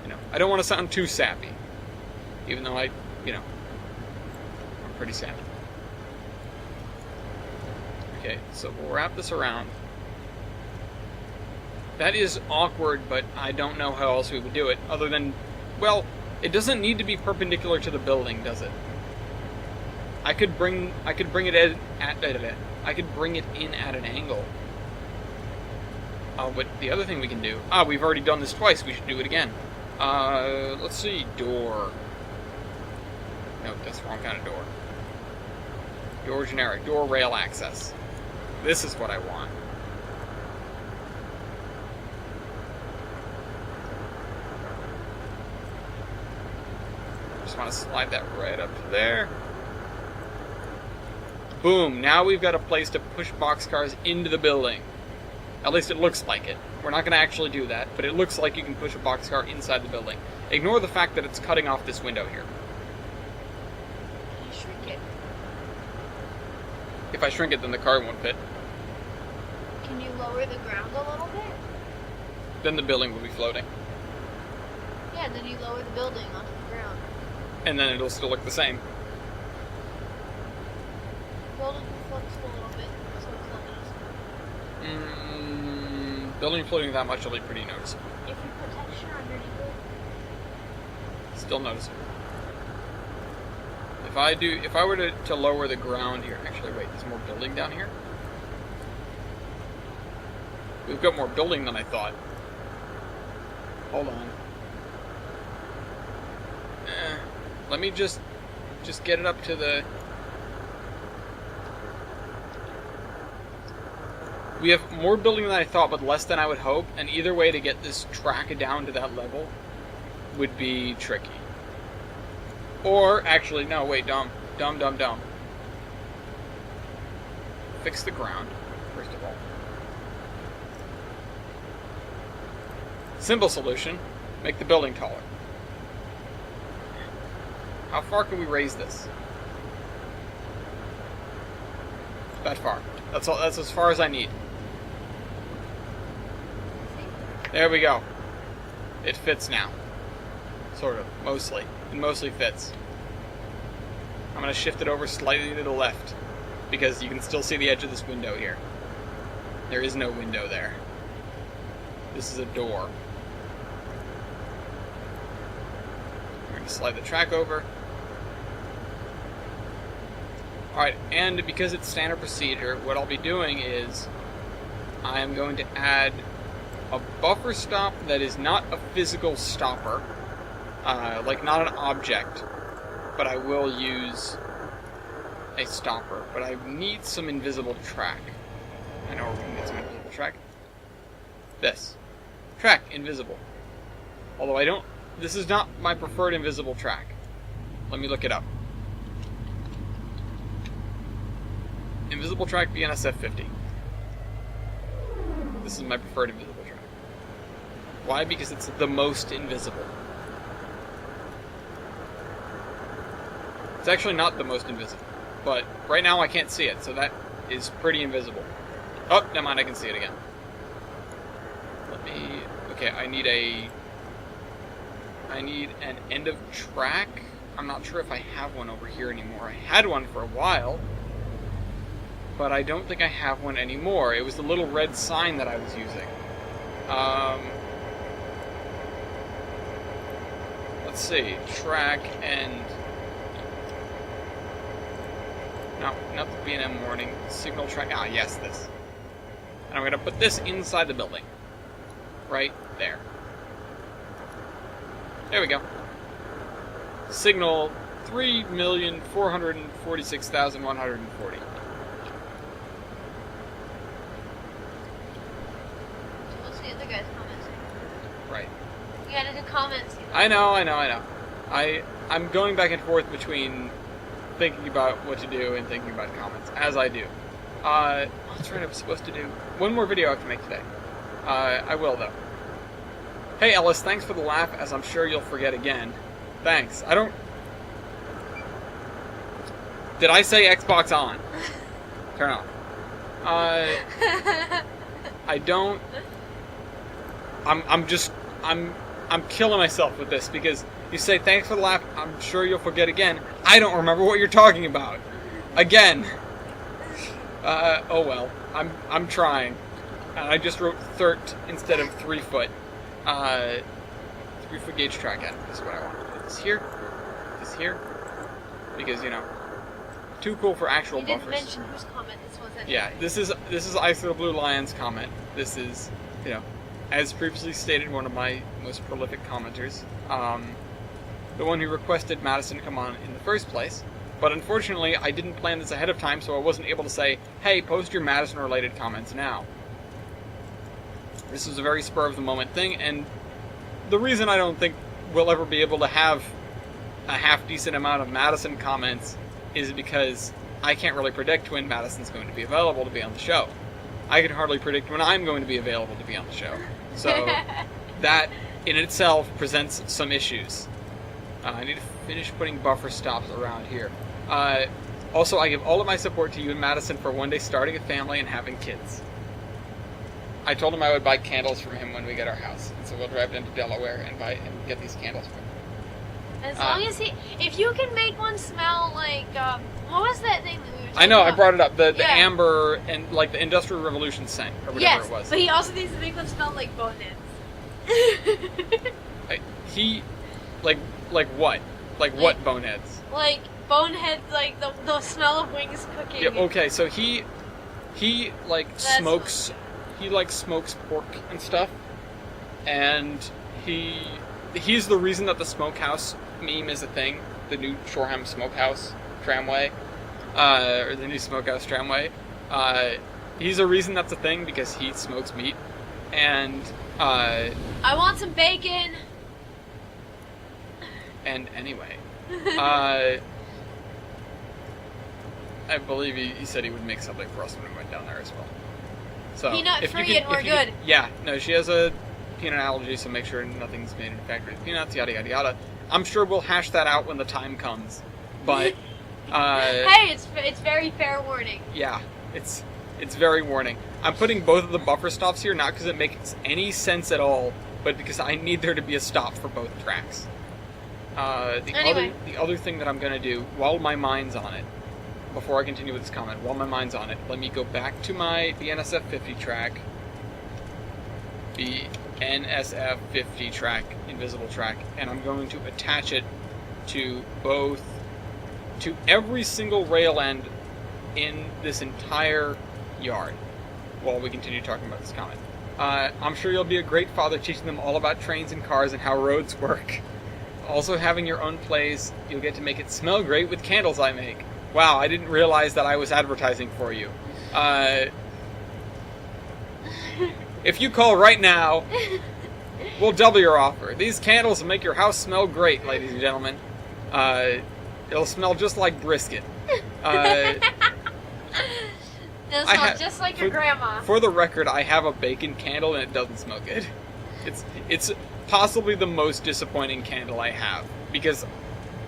You know, I don't want to sound too sappy, even though I'm pretty sappy. Okay, so we'll wrap this around. That is awkward, but I don't know how else we would do it, other than, well, it doesn't need to be perpendicular to the building, does it? I could bring it in at an angle. Oh, but the other thing we can do, we've already done this twice, we should do it again. Let's see, door. Nope, that's the wrong kind of door. Door generic, door rail access. This is what I want. Just want to slide that right up to there. Boom, now we've got a place to push boxcars into the building. At least it looks like it. We're not going to actually do that, but it looks like you can push a boxcar inside the building. Ignore the fact that it's cutting off this window here. You shrink it. If I shrink it, then the car won't fit. Can you lower the ground a little bit? Then the building will be floating. Yeah, then you lower the building onto the ground. And then it'll still look the same. Building floats a little bit, so it's not noticeable. Building floating that much will be pretty noticeable. If you put texture underneath it. Still noticeable. If I were to lower the ground here, actually wait, there's more building down here? We've got more building than I thought. Hold on. Let me just get it up to the... We have more building than I thought, but less than I would hope, and either way to get this track down to that level would be tricky. Or, actually, no, wait, dumb. Fix the ground, first of all. Simple solution, make the building taller. How far can we raise this? That far. That's all. That's as far as I need. There we go. It fits now. Sort of. Mostly. It mostly fits. I'm going to shift it over slightly to the left, because you can still see the edge of this window here. There is no window there. This is a door. We're going to slide the track over. Alright, and because it's standard procedure, what I'll be doing is I am going to add a buffer stop that is not a physical stopper, like not an object, but I will use a stopper. But I need some invisible track. I know we're going to get some invisible track. This. Track, invisible. Although I don't... This is not my preferred invisible track. Let me look it up. Invisible track BNSF 50. This is my preferred invisible track. Why? Because it's the most invisible. It's actually not the most invisible, but right now I can't see it, so that is pretty invisible. Oh, never mind, I can see it again. Let me... Okay, I need an end of track. I'm not sure if I have one over here anymore. I had one for a while, but I don't think I have one anymore. It was the little red sign that I was using. Let's see. Track and... No, not the B&M warning. Signal track. Ah, yes, this. And I'm going to put this inside the building. Right there. There we go. Signal 3,446,140. Right. You gotta do comments. I know. I'm going back and forth between thinking about what to do and thinking about comments, as I do. That's right, I was supposed to do one more video I have to make today. I will, though. Hey, Ellis, thanks for the laugh, as I'm sure you'll forget again. Thanks. I don't... Did I say Xbox on? Turn off. I don't... I'm killing myself with this, because you say, thanks for the laugh, I'm sure you'll forget again. I don't remember what you're talking about. Again. Oh well. I'm trying. And I just wrote third instead of 3 foot. 3 foot gauge track end is what I want. Put this here. This here. Because, you know, too cool for actual buffers. You didn't mention whose comment this was anyway. Yeah, this is Ice of the Blue Lion's comment. This is, you know, as previously stated, one of my most prolific commenters. The one who requested Madison to come on in the first place. But unfortunately, I didn't plan this ahead of time, so I wasn't able to say, hey, post your Madison-related comments now. This was a very spur-of-the-moment thing, and the reason I don't think we'll ever be able to have a half-decent amount of Madison comments is because I can't really predict when Madison's going to be available to be on the show. I can hardly predict when I'm going to be available to be on the show. So that, in itself, presents some issues. I need to finish putting buffer stops around here. Also, I give all of my support to you and Madison for one day starting a family and having kids. I told him I would buy candles from him when we get our house, and so we'll drive into Delaware and get these candles from him. As long as if you can make one smell like, what was that thing that we were talking I know, about? I brought it up, the amber and like the Industrial Revolution scent, or whatever it was. But he also needs to make them smell like boneheads. Like what? Like what boneheads? Like boneheads, like the smell of wings cooking. Yeah, okay, so he smokes pork and stuff, and he's the reason that the Smokehouse meme is a thing, the new Shoreham Smokehouse tramway, or the new Smokehouse tramway. He's the reason that's a thing because he smokes meat, and I want some bacon. And anyway, I believe he said he would make something for us when we went down there as well. So peanut free and we're good. Yeah, no, she has a peanut allergy, so make sure nothing's made in factory peanuts, yada yada yada. I'm sure we'll hash that out when the time comes. But hey, it's very fair warning. Yeah, it's very warning. I'm putting both of the buffer stops here, not because it makes any sense at all, but because I need there to be a stop for both tracks. The other thing that I'm going to do, while my mind's on it, before I continue with this comment, while my mind's on it, let me go back to the NSF 50 track, the NSF 50 track, invisible track, and I'm going to attach it to every single rail end in this entire yard while we continue talking about this comment. I'm sure you'll be a great father teaching them all about trains and cars and how roads work. Also, having your own place, you'll get to make it smell great with candles I make. Wow, I didn't realize that I was advertising for you. If you call right now, we'll double your offer. These candles will make your house smell great, ladies and gentlemen. It'll smell just like brisket. It'll smell just like your grandma. For the record, I have a bacon candle and it doesn't smell good. It's possibly the most disappointing candle I have because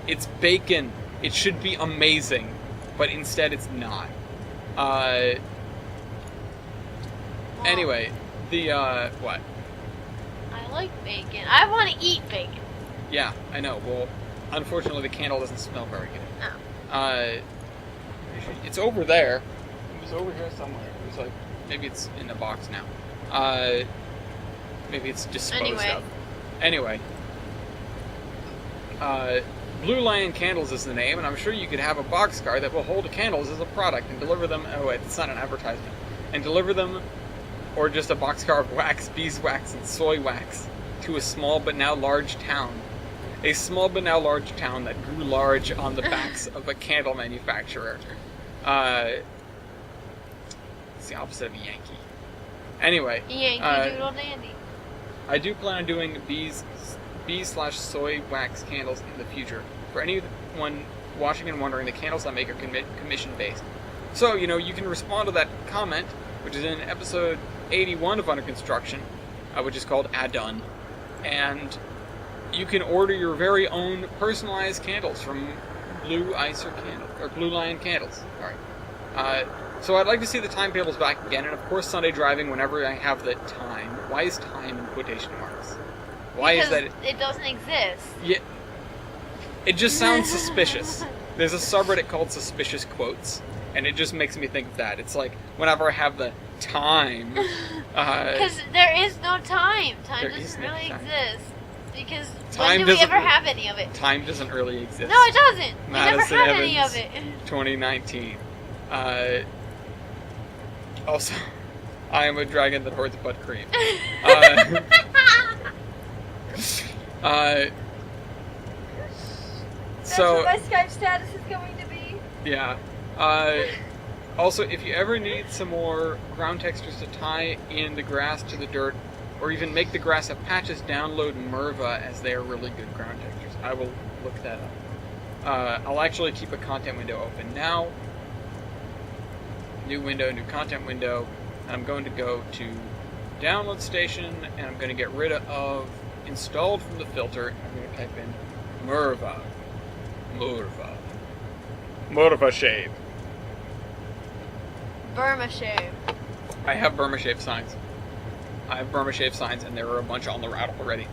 it's bacon. It should be amazing, but instead it's not. Anyway, what? I like bacon. I want to eat bacon. Yeah, I know. Well, unfortunately, the candle doesn't smell very good. Oh. It's over there. It was over here somewhere. It was like, maybe it's in a box now. Maybe it's disposed of. Anyway. Blue Lion Candles is the name, and I'm sure you could have a boxcar that will hold candles as a product and deliver them. Oh, wait, it's not an advertisement. And deliver them, or just a boxcar of wax, beeswax, and soy wax to a small but now large town. A small but now large town that grew large on the backs of a candle manufacturer. It's the opposite of a Yankee. Anyway. Yankee Doodle Dandy. I do plan on doing bee/soy wax candles in the future. For anyone watching and wondering, the candles I make are commission-based. So, you can respond to that comment, which is in episode 81 of Under Construction, which is called Add-Done. And you can order your very own personalized candles from Blue Lion Candles. Alright. So I'd like to see the timetables back again, and of course Sunday driving whenever I have the time. Why is time in quotation marks? Why because is that? It doesn't exist. Yeah. It just sounds suspicious. There's a subreddit called Suspicious Quotes, and it just makes me think of that. It's like, whenever I have the time... Because there is no time. Time doesn't really exist. Because when do we ever have any of it? Time doesn't really exist. No, it doesn't. We never had any of it. 2019. Also, I am a dragon that hoards butt cream. That's what my Skype status is going to be. Yeah. Also, if you ever need some more ground textures to tie in the grass to the dirt, or even make the grass have patches, download Merva, as they are really good ground textures. I will look that up. I'll actually keep a content window open now. New window, new content window. And I'm going to go to download station, and I'm going to get rid of installed from the filter. I'm going to type in Merva. Merva shave. Burma shave. I have Burma shave signs. And there are a bunch on the route already.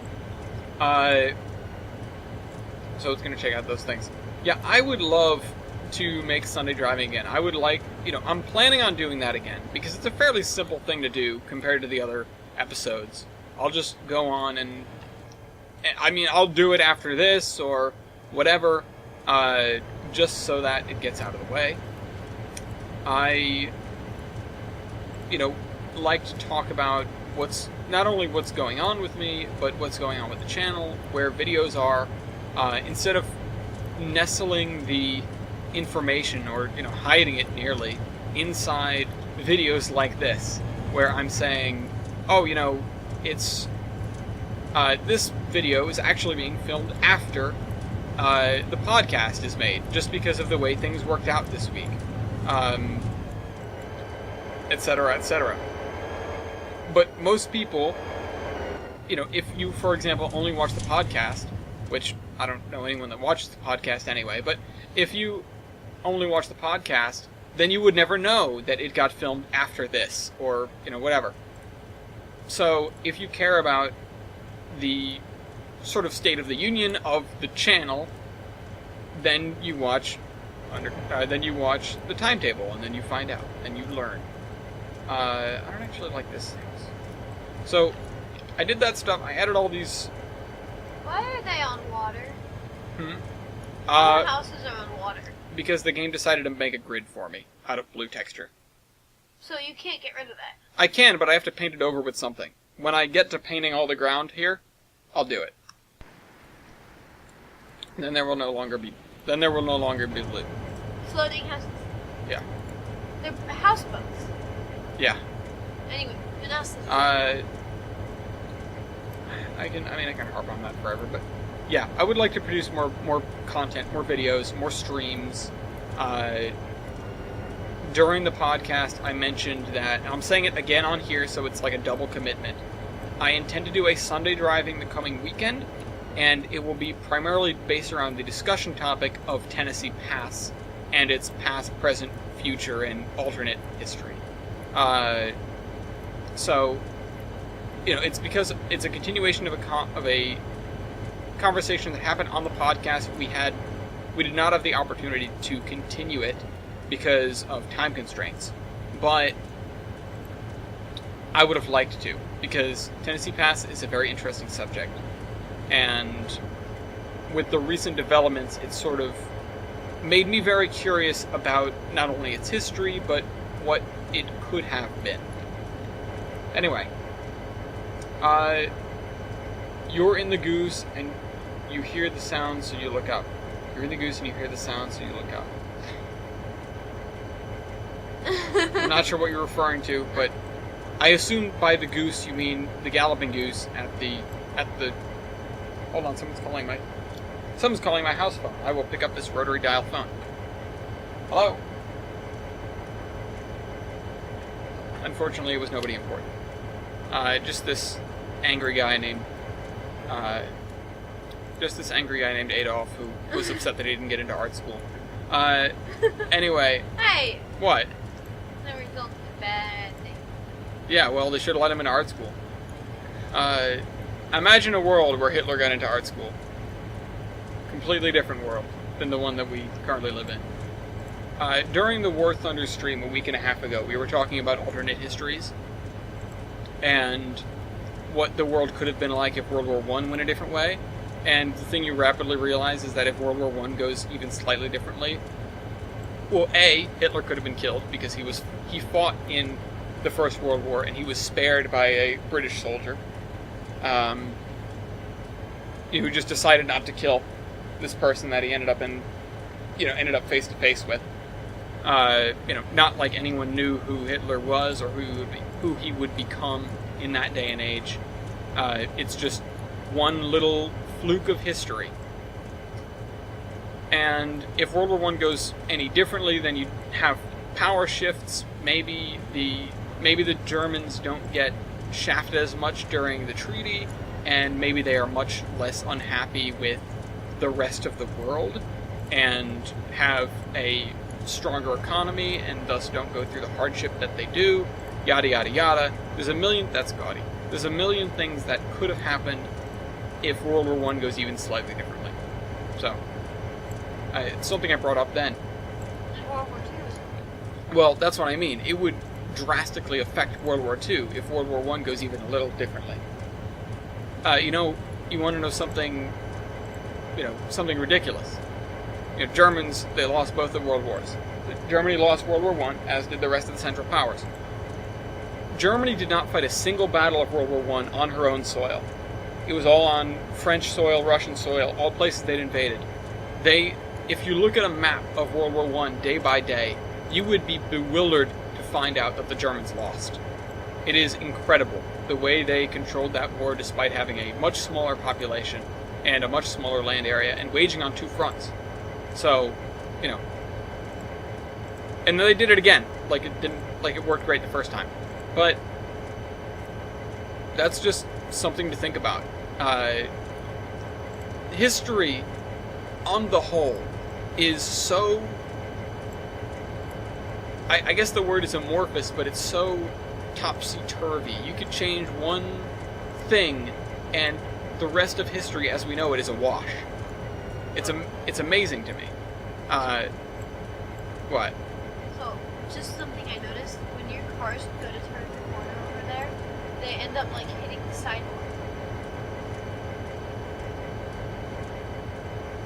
So it's going to check out those things. Yeah, I would love to make Sunday driving again. I would like, I'm planning on doing that again, because it's a fairly simple thing to do compared to the other episodes. I'll just go on and, I'll do it after this or whatever, just so that it gets out of the way. I, like to talk about not only what's going on with me, but what's going on with the channel, where videos are, instead of nestling the information or, hiding it nearly inside videos like this, where I'm saying, oh, it's, this video is actually being filmed after the podcast is made, just because of the way things worked out this week, etc., etc. But most people, if you, for example, only watch the podcast, which I don't know anyone that watches the podcast anyway, but if you only watch the podcast, then you would never know that it got filmed after this, or, whatever. So, if you care about the sort of state of the union of the channel, then you watch the timetable, and then you find out, and you learn. I don't actually like this thing. So, I did that stuff. I added all these. Why are they on water? All the houses are on water. Because the game decided to make a grid for me out of blue texture. So you can't get rid of that. I can, but I have to paint it over with something. When I get to painting all the ground here, I'll do it. Then there will no longer be blue. Floating houses. Yeah. They're houseboats. Yeah. Anyway, Peninsula. I can harp on that forever, but yeah, I would like to produce more content, more videos, more streams. During the podcast, I mentioned that, and I'm saying it again on here, so it's like a double commitment. I intend to do a Sunday driving the coming weekend, and it will be primarily based around the discussion topic of Tennessee Pass and its past, present, future, and alternate history. So, it's because it's a continuation of a conversation that happened on the podcast. We did not have the opportunity to continue it because of time constraints, but I would have liked to, because Tennessee Pass is a very interesting subject, and with the recent developments, it sort of made me very curious about not only its history, but what it could have been. Anyway, you're in the goose, and you hear the sound, so you look up. You're in the goose, and you hear the sound, so you look up. I'm not sure what you're referring to, but I assume by the goose you mean the galloping goose at the. Hold on, someone's calling my house phone. I will pick up this rotary dial phone. Hello? Unfortunately, it was nobody important. Just this angry guy named Adolf, who was upset that he didn't get into art school. Anyway. Hey! What? The result of a bad thing. Yeah, well, they should have let him into art school. Imagine a world where Hitler got into art school. Completely different world than the one that we currently live in. During the War Thunder stream a week and a half ago, we were talking about alternate histories and what the world could have been like if World War I went a different way. And the thing you rapidly realize is that if World War I goes even slightly differently, well, A, Hitler could have been killed because he fought in the First World War and he was spared by a British soldier who just decided not to kill this person that he ended up face to face with. Not like anyone knew who Hitler was or who he would become in that day and age. It's just one little fluke of history. And if World War I goes any differently, then you have power shifts. Maybe the Germans don't get shafted as much during the treaty, and maybe they are much less unhappy with the rest of the world and have a stronger economy and thus don't go through the hardship that they do, yada yada yada. That's gaudy. There's a million things that could have happened if World War I goes even slightly differently. So, it's something I brought up then. And World War II. Well, that's what I mean. It would drastically affect World War II if World War I goes even a little differently. You want to know something, something ridiculous. Germans, they lost both the World Wars. Germany lost World War I, as did the rest of the Central Powers. Germany did not fight a single battle of World War I on her own soil. It was all on French soil, Russian soil, all places they'd invaded. If you look at a map of World War I day by day, you would be bewildered to find out that the Germans lost. It is incredible the way they controlled that war despite having a much smaller population and a much smaller land area and waging on two fronts. So, and then they did it again. It worked great the first time. But that's just something to think about. History, on the whole, is so I guess the word is amorphous, but it's so topsy-turvy. You could change one thing, and the rest of history as we know it is a wash. It's amazing to me. What? So, just something I noticed, when your cars go to turn the corner over there, they end up, like, hitting the sidewalk.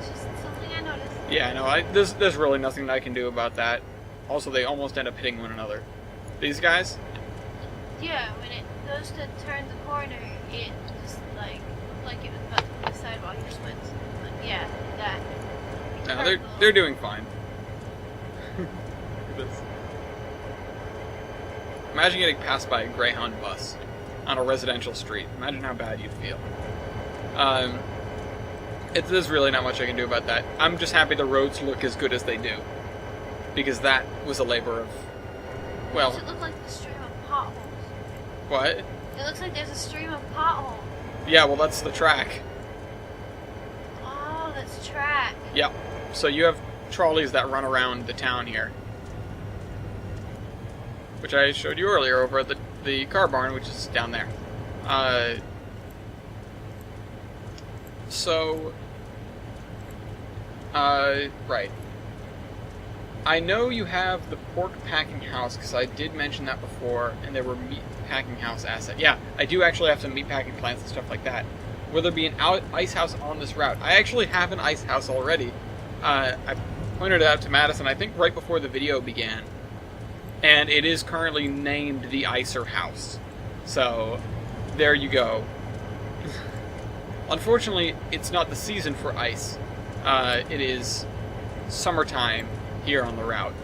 It's just something I noticed. Yeah, no, there's really nothing I can do about that. Also, they almost end up hitting one another. These guys? Yeah, when it goes to turn the corner, it just, like, looked like it was about to hit the sidewalk. Just went, like, yeah, that. No, they're doing fine. Look at this. Imagine getting passed by a Greyhound bus on a residential street. Imagine how bad you'd feel. There's really not much I can do about that. I'm just happy the roads look as good as they do. Because that was a labor of, well... Does it look like the stream of potholes? What? It looks like there's a stream of potholes. Yeah, well, that's the track. Oh, that's track. Yep. So you have trolleys that run around the town here. Which I showed you earlier over at the car barn, which is down there. Right. I know you have the pork packing house, because I did mention that before, and there were meat packing house assets. Yeah, I do actually have some meat packing plants and stuff like that. Will there be an ice house on this route? I actually have an ice house already. I pointed it out to Madison, I think right before the video began. And it is currently named the Icer House. So, there you go. Unfortunately, it's not the season for ice. It is summertime here on the route.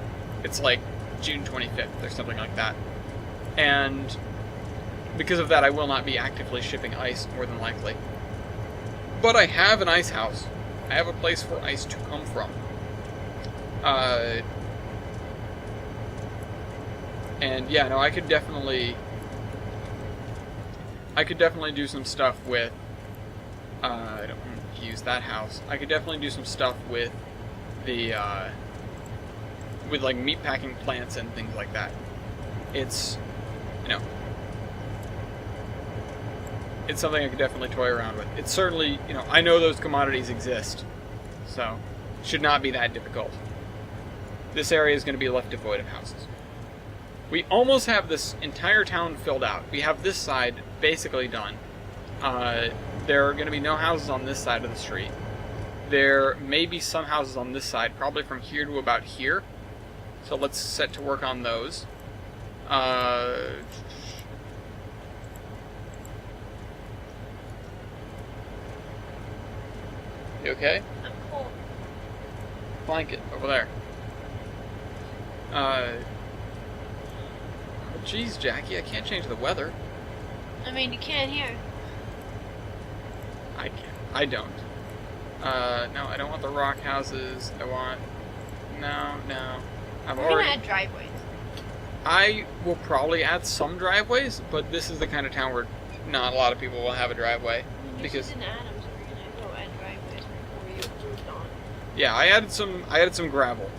It's like June 25th or something like that. And because of that, I will not be actively shipping ice, more than likely. But I have an ice house. I have a place for ice to come from. And yeah, no, I could definitely do some stuff with, I don't want to use that house. I could definitely do some stuff with the, with like meatpacking plants and things like that. It's, you know, it's something I could definitely toy around with. It's certainly, you know, I know those commodities exist, so it should not be that difficult. This area is going to be left devoid of houses. We almost have this entire town filled out. We have this side basically done. There are going to be no houses on this side of the street. There may be some houses on this side, probably from here to about here. So let's set to work on those. You okay? I'm cold. Blanket over there. Oh, geez, Jackie, I can't change the weather. I mean, you can here. I can't. I don't. No, I don't want the rock houses. I want... No. We're gonna add driveways. I will probably add some driveways, but this is the kind of town where not a lot of people will have a driveway. Because in Adams, we're gonna go add driveways before you moved on. Yeah, I added some gravel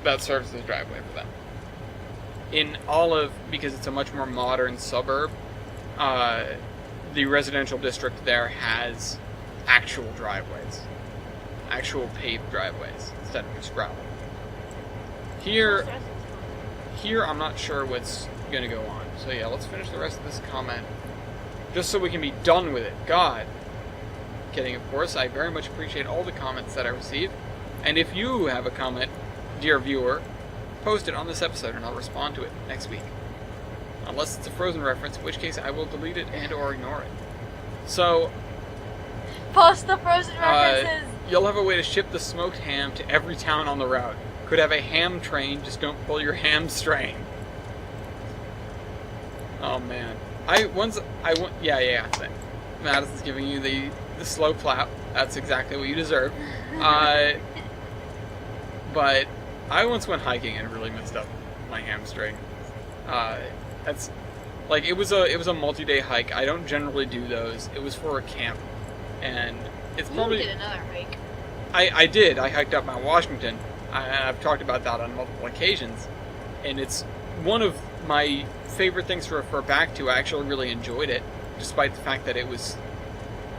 that serves as a driveway for them. In Olive, because it's a much more modern suburb, the residential district there has actual driveways. Actual paved driveways, instead of just gravel. Here, I'm not sure what's going to go on. So yeah, let's finish the rest of this comment. Just so we can be done with it. God. Kidding, of course. I very much appreciate all the comments that I receive. And if you have a comment, dear viewer, post it on this episode and I'll respond to it next week. Unless it's a Frozen reference, in which case I will delete it and or ignore it. So... Post the Frozen references! You'll have a way to ship the smoked ham to every town on the route. Could have a ham train, just don't pull your hamstring. Oh man. Yeah. Madison's giving you the slow clap. That's exactly what you deserve. But I once went hiking and really messed up my hamstring. That's like it was a multi-day hike. I don't generally do those. It was for a camp, and it's probably. You did another hike. I did. I hiked up Mount Washington. I've talked about that on multiple occasions, and it's one of my favorite things to refer back to. I actually really enjoyed it, despite the fact that it was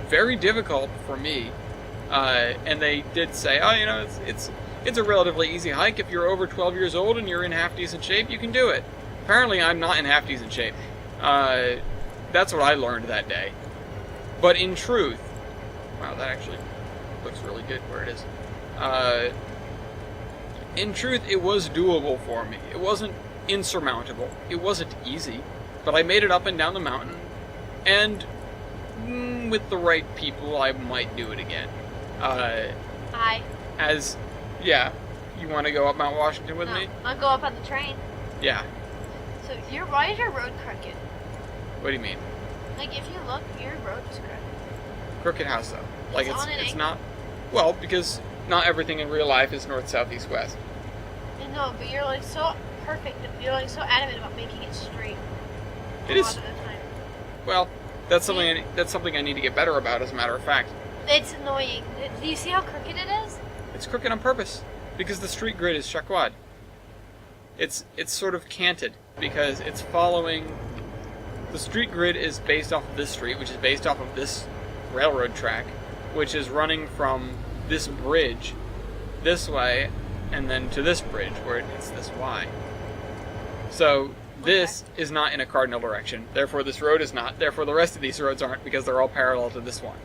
very difficult for me. And they did say, oh, you know, it's a relatively easy hike. If you're over 12 years old and you're in half-decent shape, you can do it. Apparently, I'm not in half-decent shape. That's what I learned that day. But in truth, wow, that actually looks really good where it is. In truth, it was doable for me. It wasn't insurmountable. It wasn't easy, but I made it up and down the mountain, and with the right people, I might do it again. Yeah, you want to go up Mount Washington with me? I'll go up on the train. Yeah. So, why is your road crooked? What do you mean? Like, if you look, your road's crooked. Crooked house, though. Like, it's not... Well, because not everything in real life is north, south, east, west. I know, but you're, like, so perfect. You're, like, so adamant about making it straight. It is. A lot of the time. Well, that's something I need to get better about, as a matter of fact. It's annoying. Do you see how crooked it is? It's crooked on purpose, because the street grid is chaquad. It's sort of canted, because it's following... The street grid is based off of this street, which is based off of this railroad track, which is running from this bridge this way, and then to this bridge, where it's this Y. So, this is not in a cardinal direction, therefore this road is not, therefore the rest of these roads aren't, because they're all parallel to this one.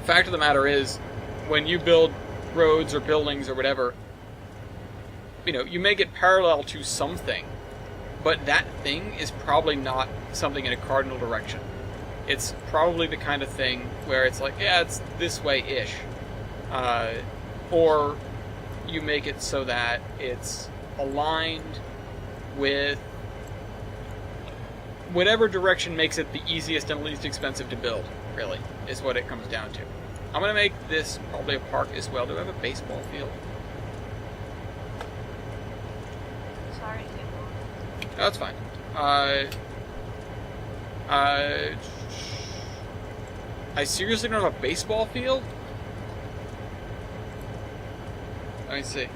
Fact of the matter is, when you build roads or buildings or whatever, you know, you make it parallel to something, but that thing is probably not something in a cardinal direction. It's probably the kind of thing where it's like, yeah, it's this way-ish. Or you make it so that it's aligned with whatever direction makes it the easiest and least expensive to build, really, is what it comes down to. I'm going to make this probably a park as well. Do I have a baseball field? Sorry. No, that's fine. I seriously don't have a baseball field? Let me see.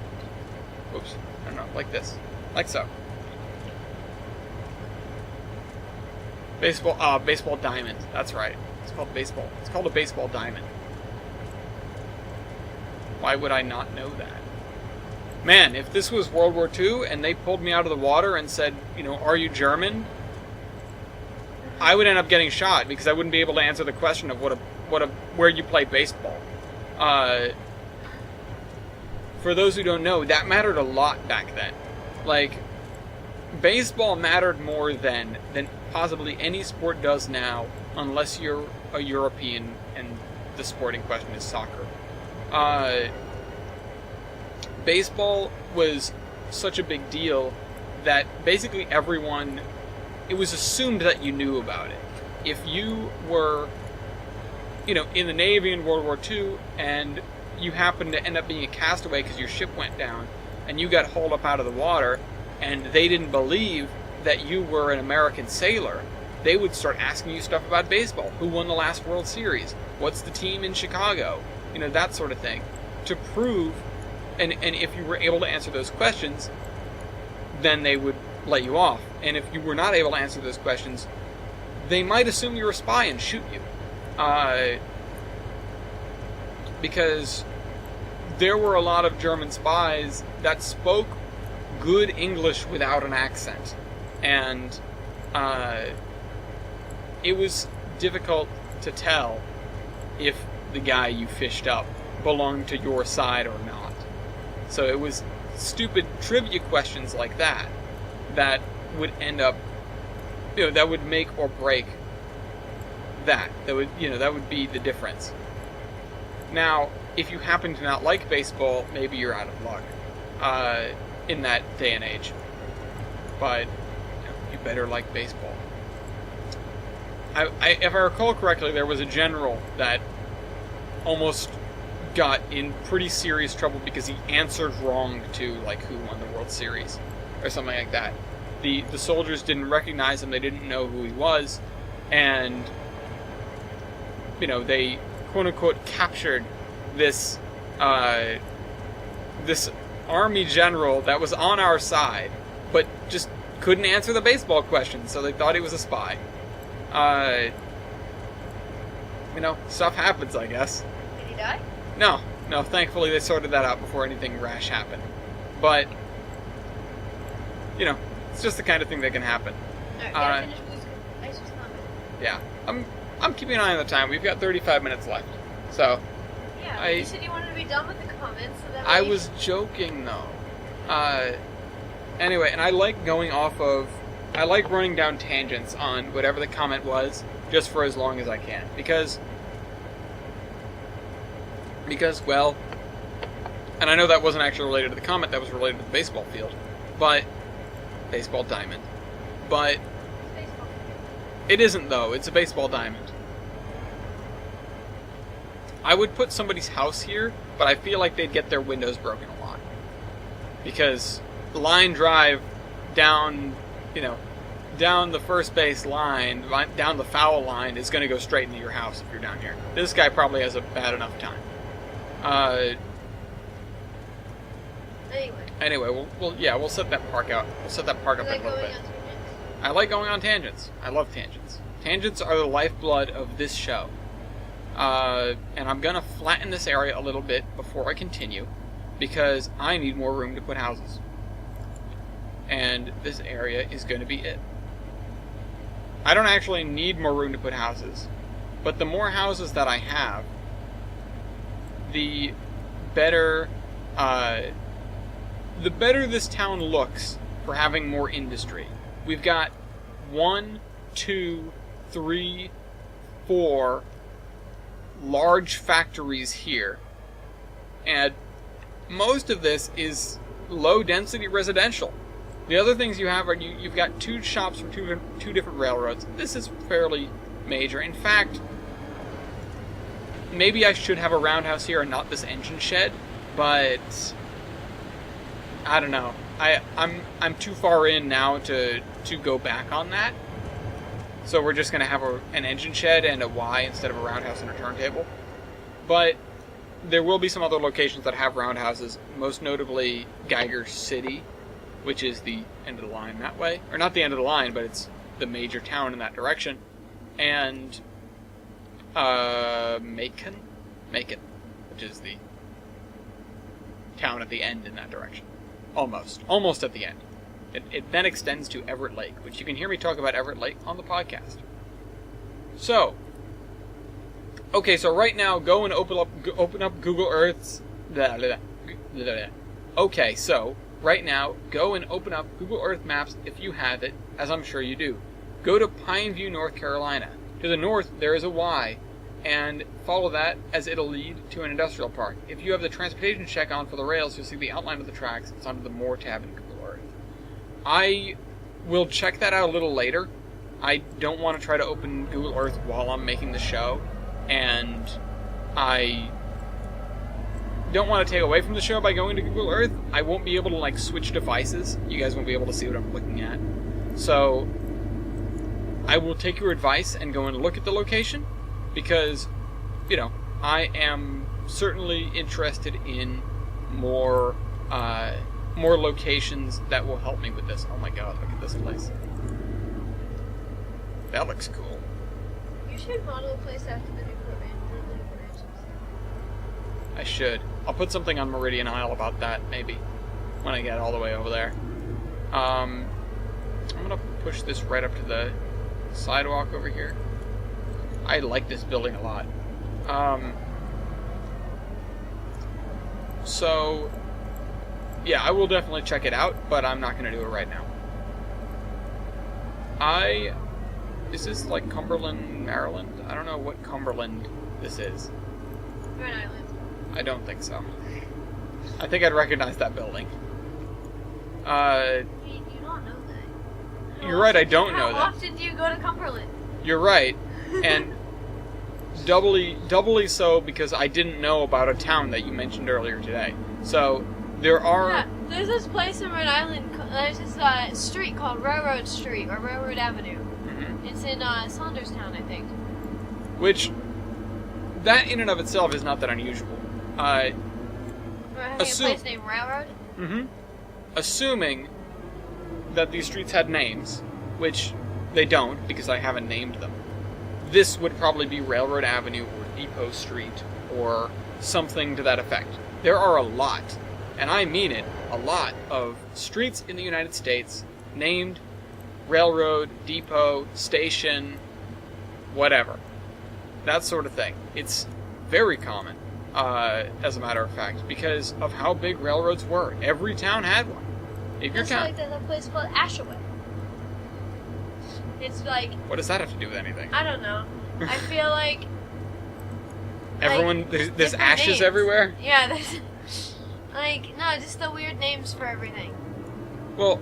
Oops. I don't know. Like this. Like so. Baseball diamond. That's right. It's called baseball. It's called a baseball diamond. Why would I not know that? Man, if this was World War II and they pulled me out of the water and said, you know, are you German? I would end up getting shot because I wouldn't be able to answer the question of where you play baseball. For those who don't know, that mattered a lot back then. Like, baseball mattered more then than possibly any sport does now, unless you're a European and the sport in question is soccer. Baseball was such a big deal that basically everyone, it was assumed that you knew about it. If you were, you know, in the Navy in World War II and you happened to end up being a castaway because your ship went down and you got hauled up out of the water and they didn't believe that you were an American sailor, they would start asking you stuff about baseball. Who won the last World Series? What's the team in Chicago? You know, that sort of thing. To prove, and if you were able to answer those questions, then they would let you off. And if you were not able to answer those questions, they might assume you're a spy and shoot you. Because there were a lot of German spies that spoke good English without an accent. And it was difficult to tell if the guy you fished up belonged to your side or not. So it was stupid trivia questions like that that would end up, you know, that would make or break that. That would be the difference. Now, if you happen to not like baseball, maybe you're out of luck in that day and age. But you better like baseball. If I recall correctly, there was a general that almost got in pretty serious trouble because he answered wrong to, like, who won the World Series or something like that. The soldiers didn't recognize him, they didn't know who he was, and, you know, they quote-unquote captured this army general that was on our side, but just couldn't answer the baseball question, so they thought he was a spy. Stuff happens, I guess. Did he die? No, thankfully they sorted that out before anything rash happened. But, it's just the kind of thing that can happen. Alright, gotta finish Blue's Ice was comment. Yeah, I'm keeping an eye on the time. We've got 35 minutes left, so... Yeah, you said you wanted to be done with the comments, so that I was joking, though. Anyway, and I like I like running down tangents on whatever the comment was, just for as long as I can. Because, well, and I know that wasn't actually related to the comment, that was related to the baseball field. But, baseball diamond. But, baseball. It isn't, though. It's a baseball diamond. I would put somebody's house here, but I feel like they'd get their windows broken a lot. Because line drive down, down the first base line, down the foul line, is going to go straight into your house if you're down here. This guy probably has a bad enough time. Anyway, we'll set that park out. We'll set that park up in a little bit. I like going on tangents. I love tangents. Tangents are the lifeblood of this show. And I'm going to flatten this area a little bit before I continue, because I need more room to put houses. And this area is going to be it. I don't actually need more room to put houses, but the more houses that I have, the better this town looks for having more industry. We've got 1, 2, 3, 4 large factories here, and most of this is low-density residential. The other things you have are you've got 2 shops from two different railroads. This is fairly major. In fact, maybe I should have a roundhouse here and not this engine shed, but I don't know. I'm too far in now to go back on that. So we're just going to have an engine shed and a Y instead of a roundhouse and a turntable. But there will be some other locations that have roundhouses, most notably Geiger City, which is the end of the line that way. Or not the end of the line, but it's the major town in that direction. And Macon, which is the town at the end in that direction. Almost at the end. It then extends to Everett Lake, which you can hear me talk about Everett Lake on the podcast. So, okay, so right now, go and open up Google Earth's... Okay, so, right now, go and open up Google Earth Maps if you have it, as I'm sure you do. Go to Pineview, North Carolina. To the north, there is a Y, and follow that as it'll lead to an industrial park. If you have the transportation check on for the rails, you'll see the outline of the tracks. It's under the More tab in Google Earth. I will check that out a little later. I don't want to try to open Google Earth while I'm making the show, and I don't want to take away from the show by going to Google Earth. I won't be able to, switch devices. You guys won't be able to see what I'm looking at. So, I will take your advice and go and look at the location, because, I am certainly interested in more locations that will help me with this. Oh my god, look at this place. That looks cool. You should model a place after the Newport Ranches. I should. I'll put something on Meridian Isle about that, maybe, when I get all the way over there. I'm gonna push this right up to the sidewalk over here. I like this building a lot. So, yeah, I will definitely check it out, but I'm not going to do it right now. Is this like Cumberland, Maryland? I don't know what Cumberland this is. Rhode Island. I don't think so. I think I'd recognize that building. You don't know that. You're right, I don't know that. How often do you go to Cumberland? You're right, and doubly so because I didn't know about a town that you mentioned earlier today. So, there are... Yeah, there's this place in Rhode Island, there's this street called Railroad Street, or Railroad Avenue. Mm-hmm. It's in Saunderstown, I think. Which, that in and of itself is not that unusual. Or having a place named Railroad? Mm-hmm. Assuming that these streets had names, which they don't because I haven't named them, this would probably be Railroad Avenue or Depot Street or something to that effect. There are a lot, and I mean it, a lot of streets in the United States named Railroad, Depot, Station, whatever. That sort of thing. It's very common, as a matter of fact, because of how big railroads were. Every town had one. If your That's town... like there's a place called Ashaway. It's like... What does that have to do with anything? I don't know. I feel like... Everyone... There's different ashes names. everywhere? Yeah, there's... Like, no, just the weird names for everything. Well,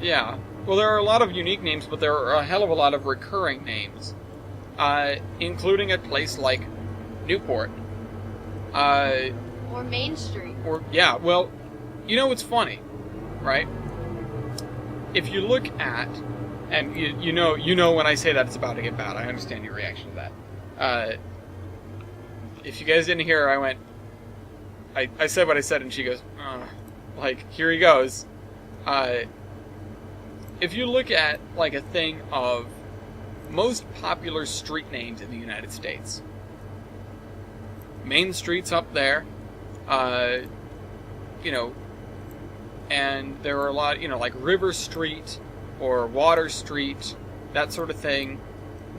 yeah. Well, there are a lot of unique names, but there are a hell of a lot of recurring names. Including a place like Newport. Or Main Street. Or, yeah, well, you know what's funny, right? If you look at, and you know when I say that it's about to get bad, I understand your reaction to that. If you guys didn't hear, I said what I said, and she goes, like, here he goes. If you look at, like, a thing of most popular street names in the United States, Main Street's up there, and there are a lot, like River Street or Water Street, that sort of thing.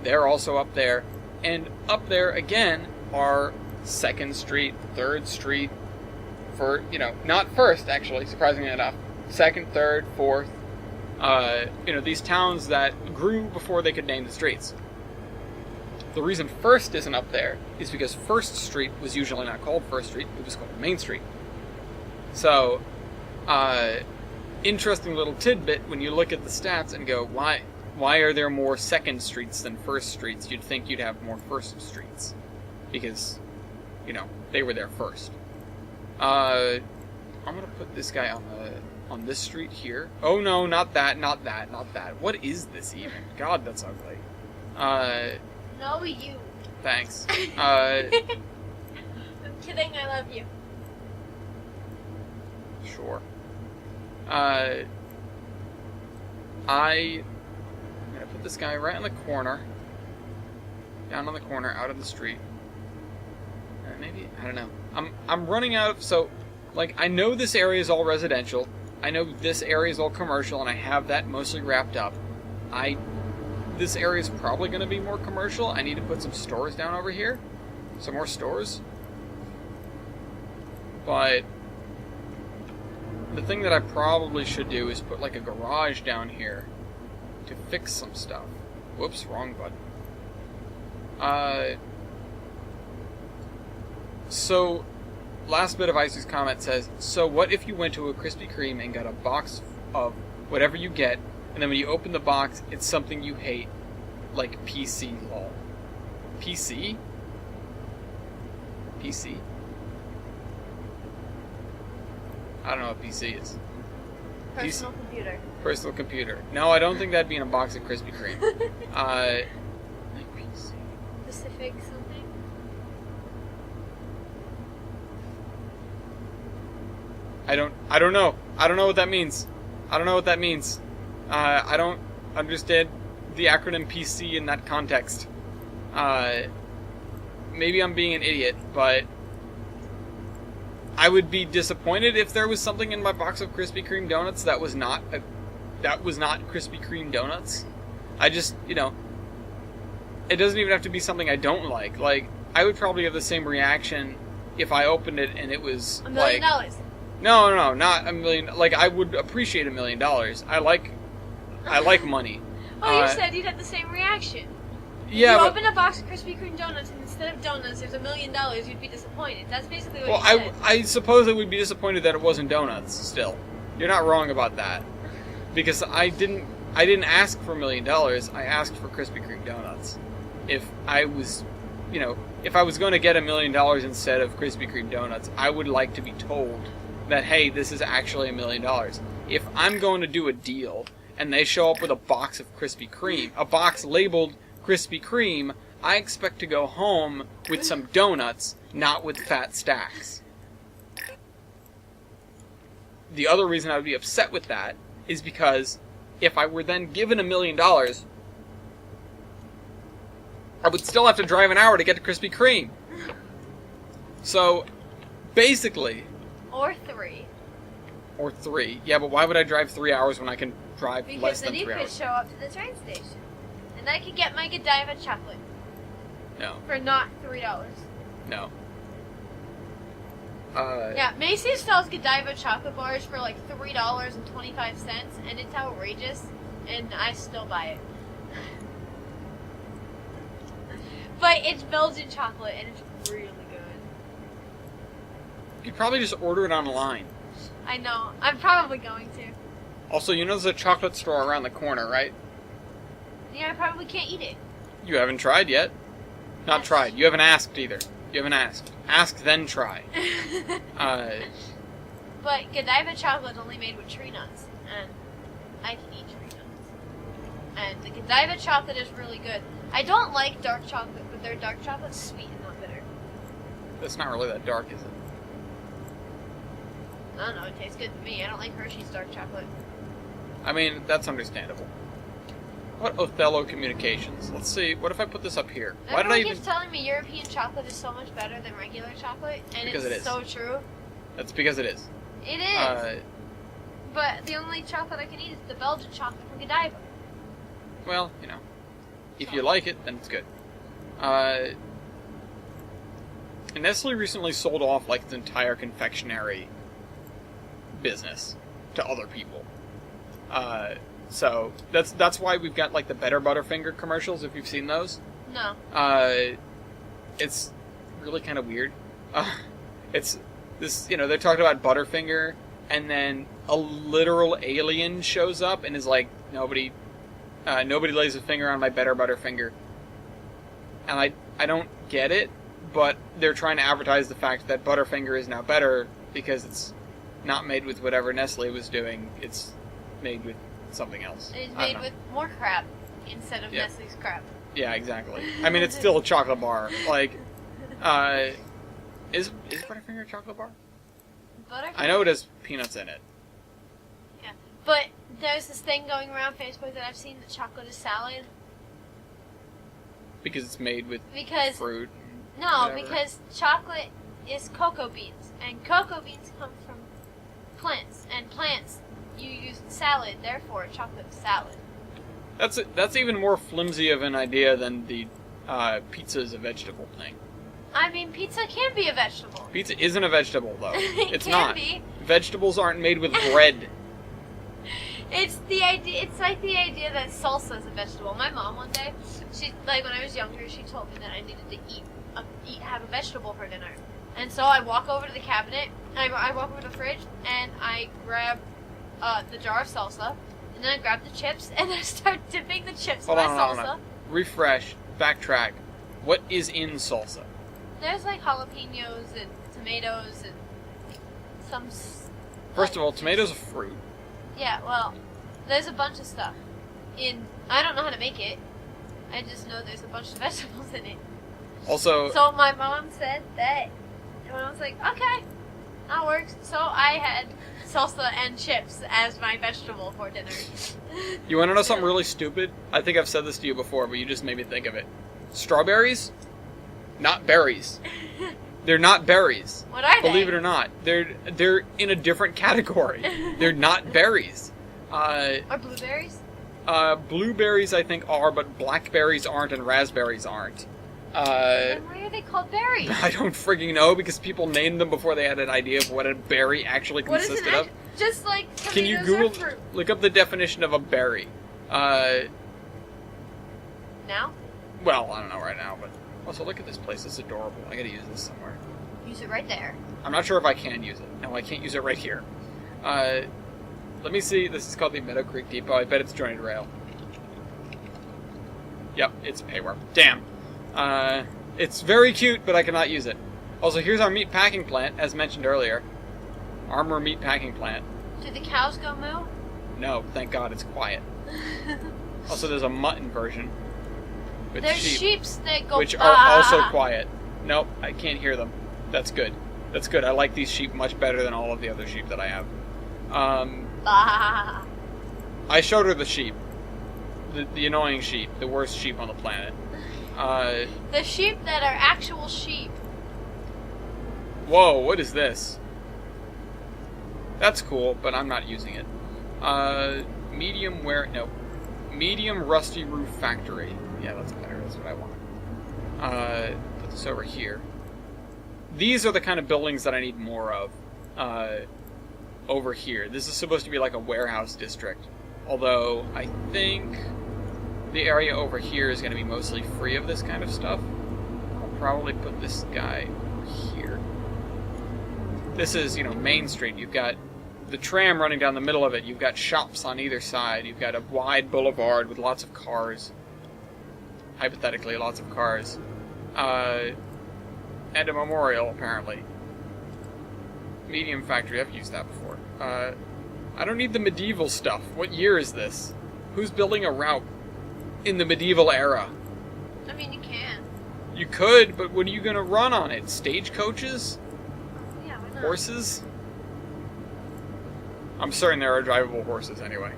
They're also up there. And up there, again, are 2nd Street, 3rd Street, not 1st, actually, surprisingly enough. 2nd, 3rd, 4th. These towns that grew before they could name the streets. The reason 1st isn't up there is because 1st Street was usually not called 1st Street, it was called Main Street. So, interesting little tidbit when you look at the stats and go, why are there more 2nd Streets than 1st Streets? You'd think you'd have more 1st Streets. Because, they were there first. I'm gonna put this guy on this street here. Oh no, not that. What is this even? God, that's ugly. No, you. Thanks. I'm kidding, I love you. Sure. I'm gonna put this guy right in the corner. Down on the corner, out of the street. Maybe, I don't know. I'm running out of, so, like, I know this area is all residential. I know this area is all commercial, and I have that mostly wrapped up. This area is probably going to be more commercial. I need to put some stores down over here. Some more stores. But the thing that I probably should do is put, like, a garage down here to fix some stuff. Whoops, wrong button. So, last bit of Icy's comment says, so what if you went to a Krispy Kreme and got a box of whatever you get, and then when you open the box, it's something you hate, like PC, lol. PC? PC? I don't know what PC is. Personal computer. Personal computer. No, I don't think that'd be in a box of Krispy Kreme. Like PC. Pacific something? I don't know. I don't know what that means. I don't understand the acronym PC in that context. Maybe I'm being an idiot, but I would be disappointed if there was something in my box of Krispy Kreme donuts that was not Krispy Kreme donuts. I just, it doesn't even have to be something I don't like. Like, I would probably have the same reaction if I opened it and it was $1 million. No, not $1 million. Like, I would appreciate $1 million. I like money. Oh, you said you'd have the same reaction. Yeah, if you open a box of Krispy Kreme donuts and instead of donuts there's $1 million, you'd be disappointed. That's basically what you said. I suppose I would be disappointed that it wasn't donuts. Still, you're not wrong about that, because I didn't ask for $1 million. I asked for Krispy Kreme donuts. If I was going to get $1 million instead of Krispy Kreme donuts, I would like to be told that, hey, this is actually $1 million. If I'm going to do a deal and they show up with a box of Krispy Kreme, a box labeled Krispy Kreme, I expect to go home with some donuts, not with fat stacks. the other reason I would be upset with that is because if I were then given $1 million, I would still have to drive an hour to get to Krispy Kreme. So, basically... Or 3. Or 3. Yeah, but why would I drive 3 hours when I can drive less than 3 hours? Because then you could show up to the train station. And I could get my Godiva chocolate. No. For not $3. No. Yeah, Macy's sells Godiva chocolate bars for like $3.25, and it's outrageous, and I still buy it. But it's Belgian chocolate, and it's really good. You could probably just order it online. I know. I'm probably going to. Also, you know there's a chocolate store around the corner, right? Yeah, I probably can't eat it. You haven't tried yet. Not Yes. tried. You haven't asked either. You haven't asked. Ask, then try. But Godiva chocolate's only made with tree nuts, and I can eat tree nuts. And the Godiva chocolate is really good. I don't like dark chocolate, but their dark chocolate's sweet and not bitter. It's not really that dark, is it? I don't know, it tastes good to me. I don't like Hershey's dark chocolate. I mean, that's understandable. What Othello Communications? Let's see. What if I put this up here? Why did I Everyone even... keeps telling me European chocolate is so much better than regular chocolate, and Because it's it is. so true. That's because it is. It is. But the only chocolate I can eat is the Belgian chocolate from Godiva. Well, you know. If you like it, then it's good. Nestle recently sold off, like, its entire confectionery business to other people. So, that's why we've got, like, the Better Butterfinger commercials, if you've seen those. No. It's really kind of weird. It's this, you know, they're talking about Butterfinger, and then a literal alien shows up and is like, nobody lays a finger on my Better Butterfinger. And I don't get it, but they're trying to advertise the fact that Butterfinger is now better because it's not made with whatever Nestle was doing. It's made with something else. It's I don't made know. with more crap instead of Yeah. Nestle's crap. Yeah, exactly. I mean, it's still a chocolate bar. Like, is Butterfinger a chocolate bar? Butterfinger. I know it has peanuts in it. Yeah. But there's this thing going around Facebook that I've seen that chocolate is salad. Because it's made with Because fruit. No, whatever. because chocolate is cocoa beans, and cocoa beans come from plants, and plants you use in salad, therefore chocolate is salad. That's even more flimsy of an idea than the pizza is a vegetable thing. I mean, pizza can be a vegetable. Pizza isn't a vegetable, though. It It's can not. be. Vegetables aren't made with bread. It's the idea. It's like the idea that salsa is a vegetable. My mom one day, she like when I was younger, she told me that I needed to have a vegetable for dinner. And so I walk over to the cabinet, I walk over to the fridge, and I grab the jar of salsa, and then I grab the chips, and I start dipping the chips in my Hold salsa. on. Refresh. Backtrack. What is in salsa? There's like jalapenos and tomatoes and some. First of all, tomatoes are fruit. Yeah, well, there's a bunch of stuff in. I don't know how to make it. I just know there's a bunch of vegetables in it. Also, So my mom said that, and I was like, okay, that works. So I had salsa and chips as my vegetable for dinner. you want to know something really stupid? I think I've said this to you before, but you just made me think of it. Strawberries? Not berries. They're not berries. What are they? Believe it or not. They're in a different category. They're not berries. Or blueberries? Blueberries I think are, but blackberries aren't and raspberries aren't. Then why are they called berries? I don't frigging know because people named them before they had an idea of what a berry actually What is consisted an of. just like tomatoes Can you are Google, fruit. look up the definition of a berry? Now? Well, I don't know right now, but also look at this place. It's adorable. I gotta use this somewhere. Use it right there. I'm not sure if I can use it. No, I can't use it right here. Let me see. This is called the Meadow Creek Depot. I bet it's jointed rail. Yep, it's payware. Damn. It's very cute, but I cannot use it. Also, here's our meat packing plant, as mentioned earlier. Armor meat packing plant. Do the cows go moo? No, thank God, it's quiet. Also, there's a mutton version. With There's sheep, sheeps that go which bah. are also quiet. Nope, I can't hear them. That's good. That's good. I like these sheep much better than all of the other sheep that I have. Bah. I showed her the sheep. The annoying sheep. The worst sheep on the planet. The sheep that are actual sheep. Whoa, what is this? That's cool, but I'm not using it. Medium rusty roof factory. Yeah, that's better. That's what I want. Put this over here. These are the kind of buildings that I need more of. Over here. This is supposed to be like a warehouse district. Although, I think the area over here is going to be mostly free of this kind of stuff. I'll probably put this guy over here. This is, Main Street. You've got the tram running down the middle of it. You've got shops on either side. You've got a wide boulevard with lots of cars. Hypothetically, lots of cars. And a memorial, apparently. Medium factory. I've used that before. I don't need the medieval stuff. What year is this? Who's building a route in the medieval era? I mean, you can. You could, but what are you going to run on it? Stagecoaches? Yeah, why not? Horses? I'm certain there are drivable horses anyway.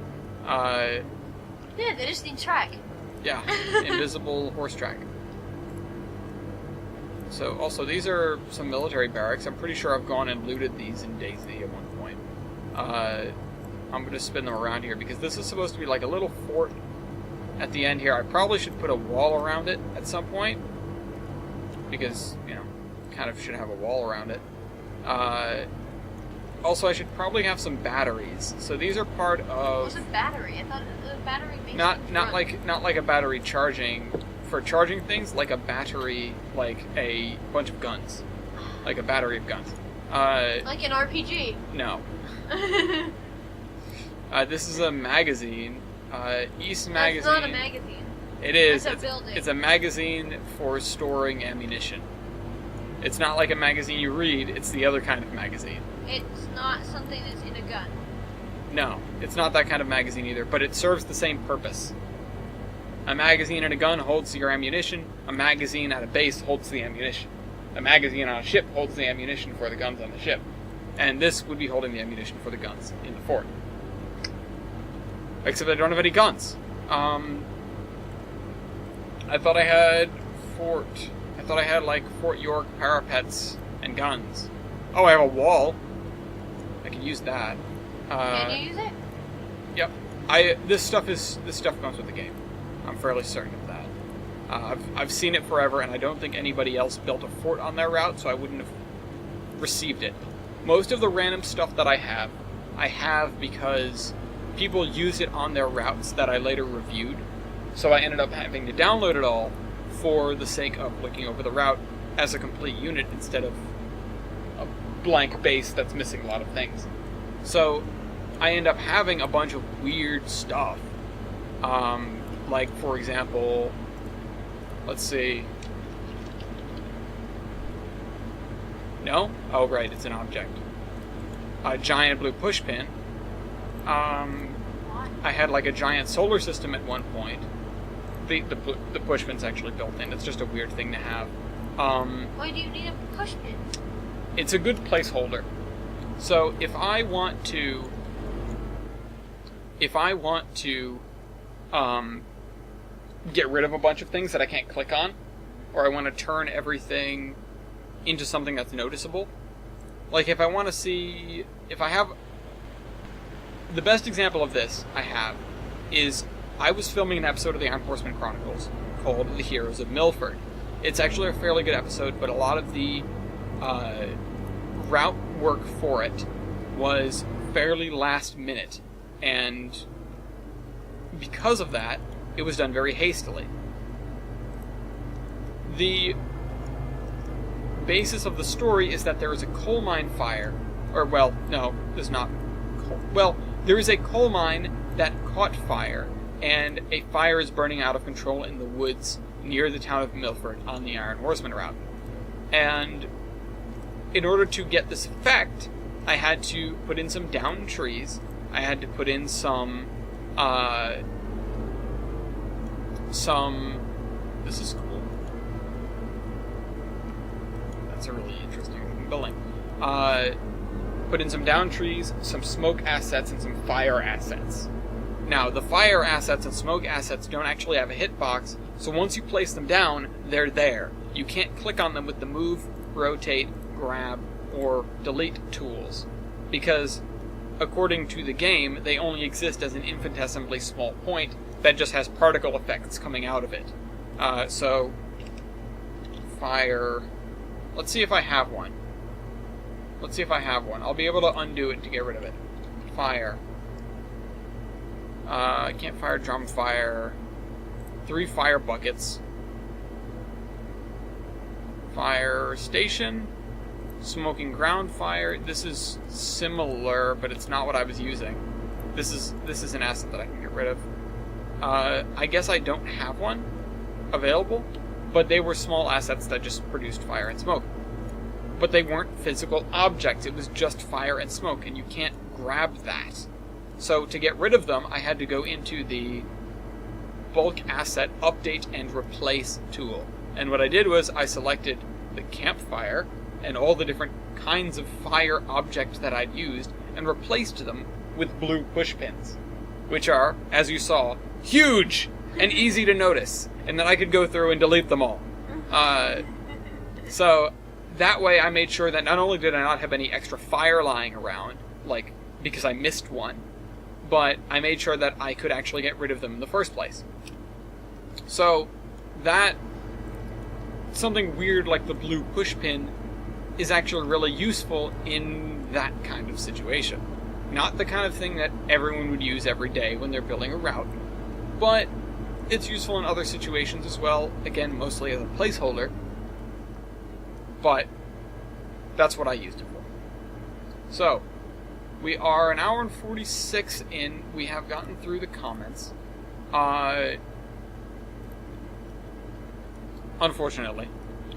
Yeah, they just need track. Yeah, invisible horse track. So, also, these are some military barracks. I'm pretty sure I've gone and looted these in DayZ at one point. I'm going to spin them around here, because this is supposed to be like a little fort at the end here. I probably should put a wall around it at some point, because, kind of should have a wall around it. Also, I should probably have some batteries. So these are part of... What's a battery? I thought the battery makes not like a battery charging... For charging things, like a battery, like a bunch of guns. Like a battery of guns. Like an RPG. No. This is a magazine. East Magazine. It's not a magazine. It is. It's a building. It's a magazine for storing ammunition. It's not like a magazine you read, it's the other kind of magazine. It's not something that's in a gun. No, it's not that kind of magazine either, but it serves the same purpose. A magazine and a gun holds your ammunition. A magazine at a base holds the ammunition. A magazine on a ship holds the ammunition for the guns on the ship. And this would be holding the ammunition for the guns in the fort. Except I don't have any guns. I thought I had like Fort York parapets and guns. Oh, I have a wall. I can use that. Can you use it? Yep. This stuff comes with the game. I'm fairly certain of that. I've seen it forever, and I don't think anybody else built a fort on their route, so I wouldn't have received it. Most of the random stuff that I have because people used it on their routes that I later reviewed, so I ended up having to download it all for the sake of looking over the route as a complete unit instead of a blank base that's missing a lot of things. So I end up having a bunch of weird stuff. Like, for example, let's see. No? Oh, right, it's an object. A giant blue pushpin. I had like a giant solar system at one point. The pushpin's actually built in. It's just a weird thing to have. Why do you need a pushpin? It's a good placeholder. So if I want to get rid of a bunch of things that I can't click on, or I want to turn everything into something that's noticeable. Like if I want to see, if I have, the best example of this I have is I was filming an episode of the Iron Horseman Chronicles called The Heroes of Milford. It's actually a fairly good episode, but a lot of the route work for it was fairly last minute, and because of that, it was done very hastily. The basis of the story is that there is a coal mine fire, or well, no, there's not. Well, there is a coal mine that caught fire, and a fire is burning out of control in the woods near the town of Milford on the Iron Horseman route. And in order to get this effect, I had to put in some downed trees. I had to put in some. This is cool. That's a really interesting building. put in some down trees, some smoke assets, and some fire assets. Now, the fire assets and smoke assets don't actually have a hitbox, so once you place them down, they're there. You can't click on them with the move, rotate, grab, or delete tools, because according to the game, they only exist as an infinitesimally small point that just has particle effects coming out of it. So, fire... Let's see if I have one. I'll be able to undo it to get rid of it. Fire. I can't fire drum fire. 3 fire buckets. Fire station. Smoking ground fire. This is similar, but it's not what I was using. This is an asset that I can get rid of. I guess I don't have one available, but they were small assets that just produced fire and smoke. But they weren't physical objects, it was just fire and smoke, and you can't grab that. So to get rid of them, I had to go into the bulk asset update and replace tool. And what I did was I selected the campfire and all the different kinds of fire objects that I'd used and replaced them with blue pushpins, which are, as you saw, huge and easy to notice, and then I could go through and delete them all. So that way I made sure that not only did I not have any extra fire lying around, like, because I missed one, but I made sure that I could actually get rid of them in the first place. So that, something weird like the blue pushpin is actually really useful in that kind of situation. Not the kind of thing that everyone would use every day when they're building a route, but it's useful in other situations as well, again, mostly as a placeholder, but that's what I used it for. So, we are an hour and 46 in. We have gotten through the comments. Unfortunately.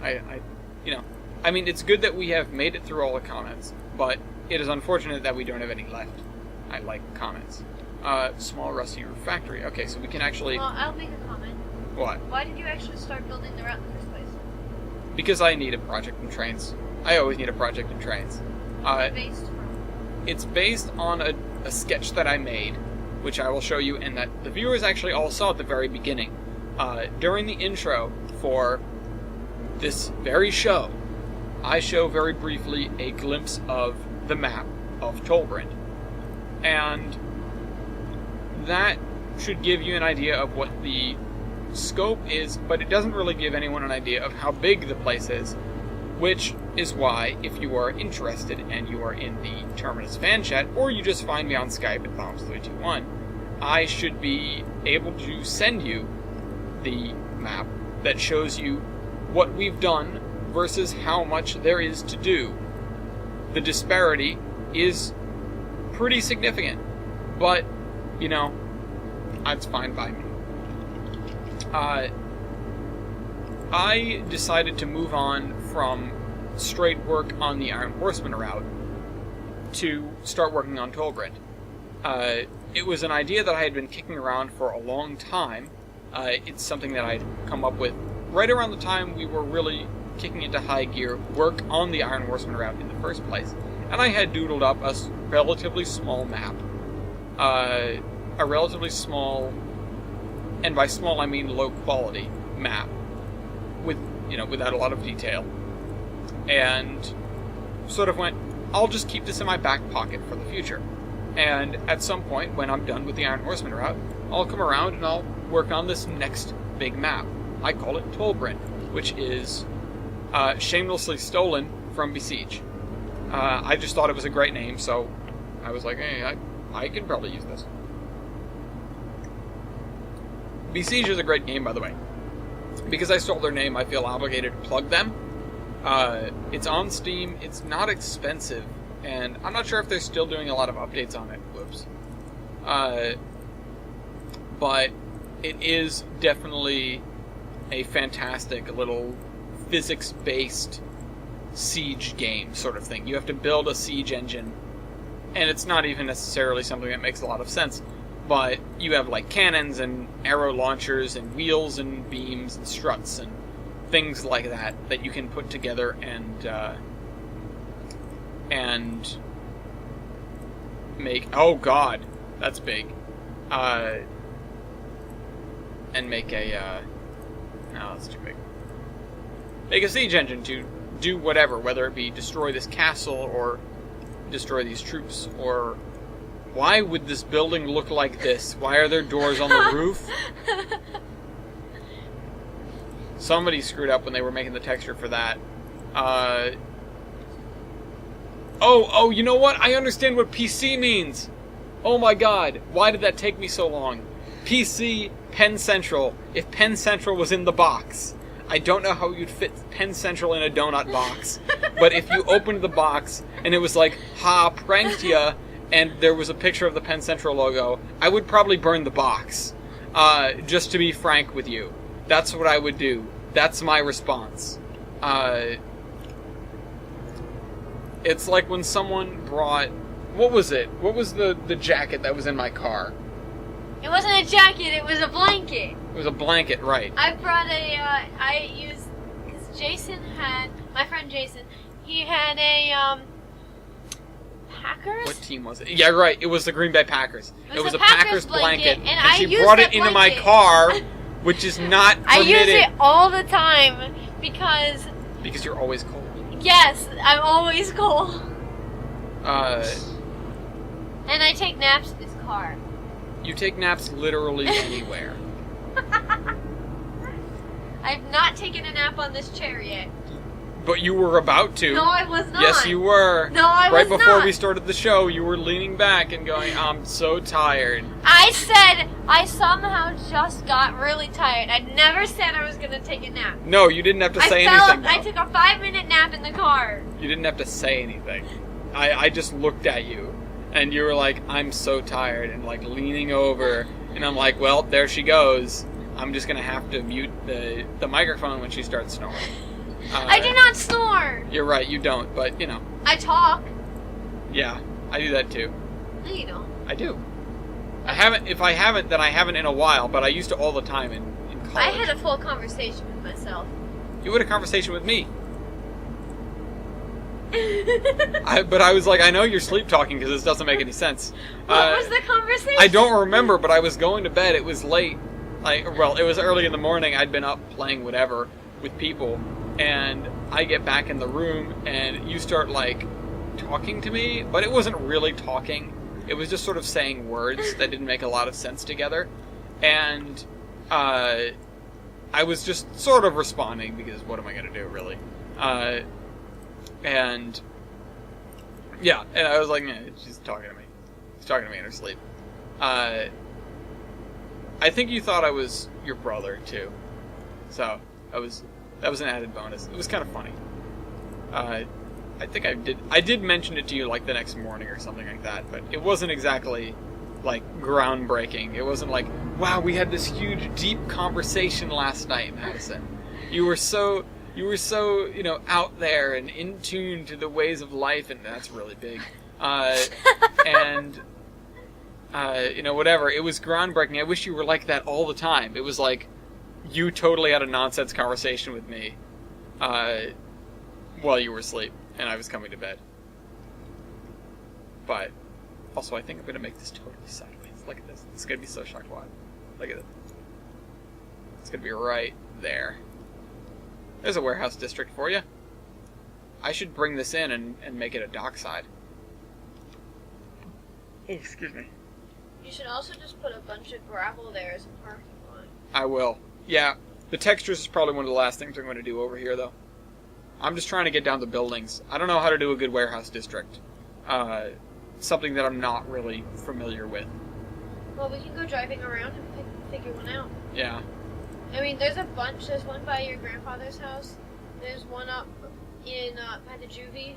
I mean, it's good that we have made it through all the comments, but it is unfortunate that we don't have any left. I like comments. Small rusty refractory. Okay, so we can actually... Well, I'll make a comment. What? Why did you actually start building the route in the first place? Because I need a project in trains. I always need a project in trains. Based from? It's based on a sketch that I made, which I will show you, and that the viewers actually all saw at the very beginning. During the intro for this very show, I show very briefly a glimpse of the map of Tolbrand. And that should give you an idea of what the scope is, but it doesn't really give anyone an idea of how big the place is, which is why, if you are interested and you are in the Terminus fan chat, or you just find me on Skype at Bombs321, I should be able to send you the map that shows you what we've done versus how much there is to do. The disparity is pretty significant, but, you know, that's fine by me. I decided to move on from straight work on the Iron Horseman route to start working on Tolbrand. It was an idea that I had been kicking around for a long time. It's something that I'd come up with right around the time we were really kicking into high gear work on the Iron Horseman route in the first place. And I had doodled up a relatively small map. A relatively small, and by small I mean low quality map, with, you know, without a lot of detail. And sort of went, I'll just keep this in my back pocket for the future. And at some point, when I'm done with the Iron Horseman route, I'll come around and I'll work on this next big map. I call it Tolbrand, which is shamelessly stolen from Besiege. I just thought it was a great name, so I was like, hey, I can probably use this. Besiege is a great game, by the way. Because I stole their name, I feel obligated to plug them. It's on Steam, it's not expensive, and I'm not sure if they're still doing a lot of updates on it. Whoops. But it is definitely a fantastic little physics-based siege game sort of thing. You have to build a siege engine, and it's not even necessarily something that makes a lot of sense, but you have like cannons and arrow launchers and wheels and beams and struts and things like that that you can put together and make... Oh, God. That's big. And make a... No, that's too big. Make a siege engine to do whatever, whether it be destroy this castle or destroy these troops, or... Why would this building look like this? Why are there doors on the roof? Somebody screwed up when they were making the texture for that. Oh, you know what? I understand what PC means! Oh my god, why did that take me so long? PC, Penn Central. If Penn Central was in the box. I don't know how you'd fit Penn Central in a donut box. But if you opened the box and it was like, ha, pranked ya, and there was a picture of the Penn Central logo, I would probably burn the box. Just to be frank with you. That's what I would do. That's my response. It's like when someone brought... What was it? What was the jacket that was in my car? It wasn't a jacket, it was a blanket. It was a blanket, right. I brought I used... Because Jason had... My friend Jason, he had a, Packers? What team was it? Yeah, right. It was the Green Bay Packers. It was a Packers blanket, and I she used brought that it into my car, which is not permitted. I use it all the time because... Because you're always cold. Yes, I'm always cold. And I take naps in this car. You take naps literally anywhere. I've not taken a nap on this chair yet. But you were about to. No, I was not. Yes, you were. No, I was not. Right before we started the show, you were leaning back and going, I'm so tired. I said I somehow just got really tired. I never said I was going to take a nap. No, you didn't have to say anything, though. I took a 5-minute nap in the car. You didn't have to say anything. I just looked at you, and you were like, I'm so tired, and like leaning over, and I'm like, well, there she goes. I'm just going to have to mute the microphone when she starts snoring. I do not snore. You're right, you don't, but, you know. I talk. Yeah, I do that too. No, you don't. I do. I haven't, if I haven't, then I haven't in a while, but I used to all the time in college. I had a full conversation with myself. You had a conversation with me. But I was like, I know you're sleep talking because this doesn't make any sense. What was the conversation? I don't remember, but I was going to bed. It was late. Well, it was early in the morning. I'd been up playing whatever with people. And I get back in the room, and you start, like, talking to me. But it wasn't really talking. It was just sort of saying words that didn't make a lot of sense together. And I was just sort of responding, because what am I going to do, really? And yeah, and I was like, she's talking to me. She's talking to me in her sleep. I think you thought I was your brother, too. So, that was an added bonus. It was kind of funny. I think I did mention it to you, like, the next morning or something like that, but it wasn't exactly, like, groundbreaking. It wasn't like, wow, we had this huge, deep conversation last night, Madison. You were so, you know, out there and in tune to the ways of life, and that's really big. And, you know, whatever. It was groundbreaking. I wish you were like that all the time. It was like, you totally had a nonsense conversation with me, while you were asleep, and I was coming to bed. But, also, I think I'm going to make this totally sideways. Look at this. This is going to be so shock wide. Look at it. It's going to be right there. There's a warehouse district for you. I should bring this in and make it a dockside. Oh, excuse me. You should also just put a bunch of gravel there as a parking lot. I will. Yeah. The textures is probably one of the last things I'm going to do over here, though. I'm just trying to get down to buildings. I don't know how to do a good warehouse district. Something that I'm not really familiar with. Well, we can go driving around and figure one out. Yeah. I mean, there's a bunch. There's one by your grandfather's house. There's one up in by the juvie.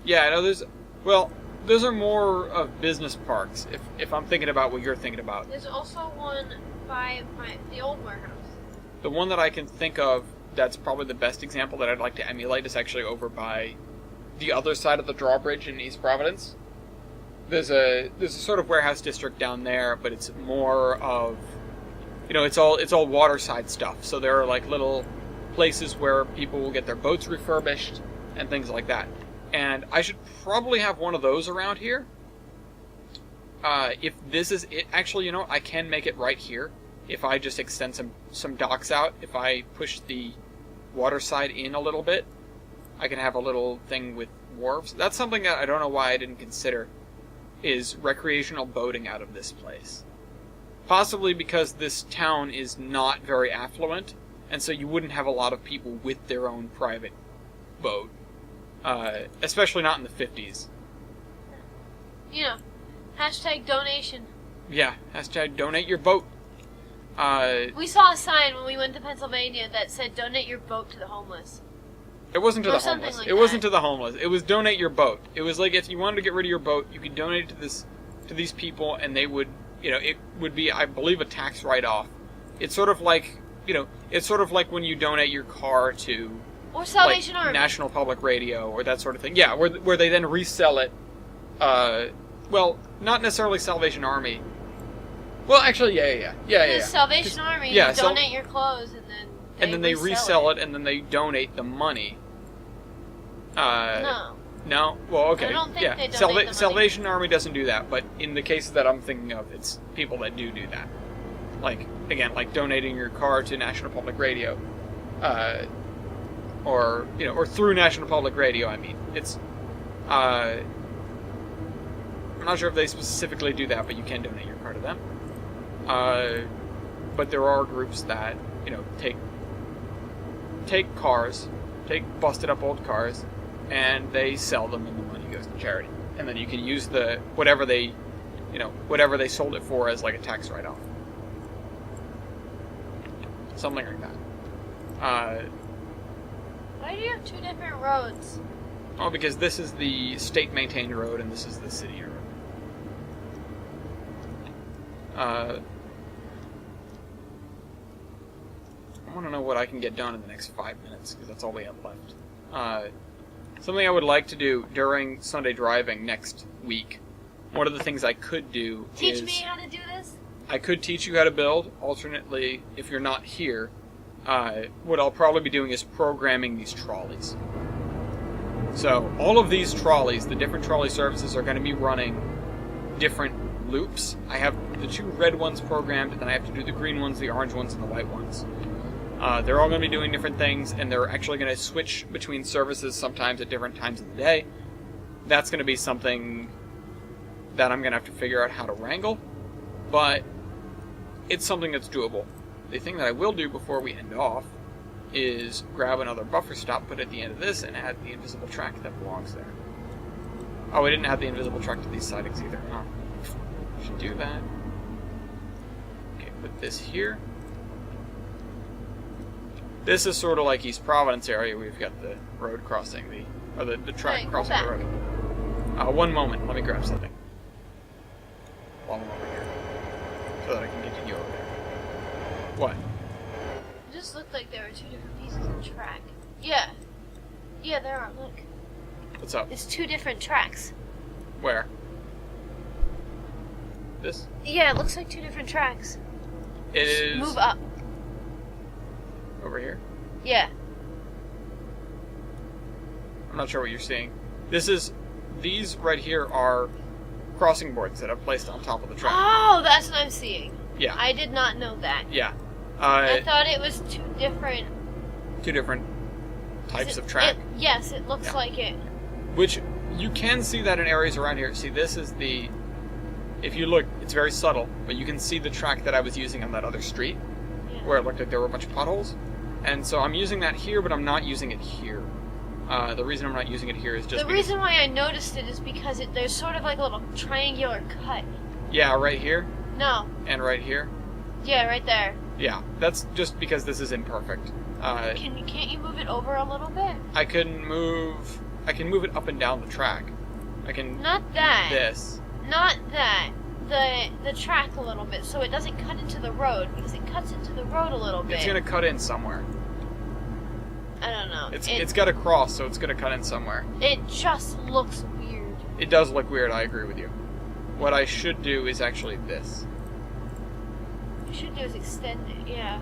Yeah, I know there's... Well, those are more of business parks, if I'm thinking about what you're thinking about. There's also one by the old warehouse. The one that I can think of that's probably the best example that I'd like to emulate is actually over by the other side of the drawbridge in East Providence. There's a sort of warehouse district down there, but it's more of... You know, it's all waterside stuff. So there are like little places where people will get their boats refurbished and things like that. And I should probably have one of those around here. If this is it, actually, you know what? I can make it right here. If I just extend some docks out, if I push the water side in a little bit, I can have a little thing with wharves. That's something that I don't know why I didn't consider, is recreational boating out of this place. Possibly because this town is not very affluent, and so you wouldn't have a lot of people with their own private boat. Especially not in the 50s. You know, hashtag donation. Yeah, hashtag donate your boat. We saw a sign when we went to Pennsylvania that said donate your boat to the homeless. It wasn't to Or the something homeless. like It wasn't that. to the homeless. It was donate your boat. It was like if you wanted to get rid of your boat, you could donate it to these people, and they would, it would be, I believe, a tax write-off. It's sort of like, it's sort of like when you donate your car to Or Salvation like Army. National Public Radio or that sort of thing. Yeah, where they then resell it. Well, not necessarily Salvation Army. Well, actually, yeah. The Salvation Army, yeah, you donate your clothes and then they resell it, and then they donate the money. No. No? Well, okay. I don't think yeah. they donate the money. Salvation Army doesn't do that, but in the cases that I'm thinking of, it's people that do that. Like, again, like donating your car to National Public Radio. Or through National Public Radio, I mean. It's, I'm not sure if they specifically do that, but you can donate your car to them. But there are groups that, take cars, take busted up old cars, and they sell them and the money goes to charity. And then you can use whatever they sold it for as like a tax write-off. Something like that. Why do you have two different roads? Oh, because this is the state-maintained road and this is the city road. I want to know what I can get done in the next 5 minutes, because that's all we have left. Something I would like to do during Sunday driving next week, one of the things I could do is... Teach me how to do this? I could teach you how to build. Alternately, if you're not here, what I'll probably be doing is programming these trolleys. So, all of these trolleys, the different trolley services, are going to be running different loops. I have the two red ones programmed, and then I have to do the green ones, the orange ones, and the white ones. They're all going to be doing different things, and they're actually going to switch between services sometimes at different times of the day. That's going to be something that I'm going to have to figure out how to wrangle, but it's something that's doable. The thing that I will do before we end off is grab another buffer stop, put it at the end of this, and add the invisible track that belongs there. Oh, I didn't add the invisible track to these sidings either. Huh. Should do that. Okay, put this here. This is sort of like East Providence area. We've got the road crossing the track Hey, crossing go the road. One moment. Let me grab something while I'm over here, so that I can continue over there. What? It just looked like there were two different pieces of track. Yeah. Yeah, there are. Look. What's up? It's two different tracks. Where? This? Yeah, it looks like two different tracks. It is Move up. over here. Yeah. I'm not sure what you're seeing. These right here are crossing boards that I've placed on top of the track. Oh, that's what I'm seeing. Yeah. I did not know that. Yeah. I thought it was two different types of track. Yes, it looks Yeah. like it. Which you can see that in areas around here. See, this is if you look, it's very subtle, but you can see the track that I was using on that other street, Yeah. where it looked like there were a bunch of potholes. And so I'm using that here, but I'm not using it here. The reason I'm not using it here is just The reason why I noticed it is because there's sort of like a little triangular cut. Yeah, right here, No. and right here. Yeah, right there. Yeah, that's just because this is imperfect. Can't you move it over a little bit? I can move it up and down the track. I can Not that. this. Not that. The track a little bit, so it doesn't cut into the road, because it cuts into the road a little bit. It's gonna cut in somewhere. I don't know. It's got to cross, so it's gonna cut in somewhere. It just looks weird. It does look weird, I agree with you. What I should do is actually this. What you should do is extend it, yeah.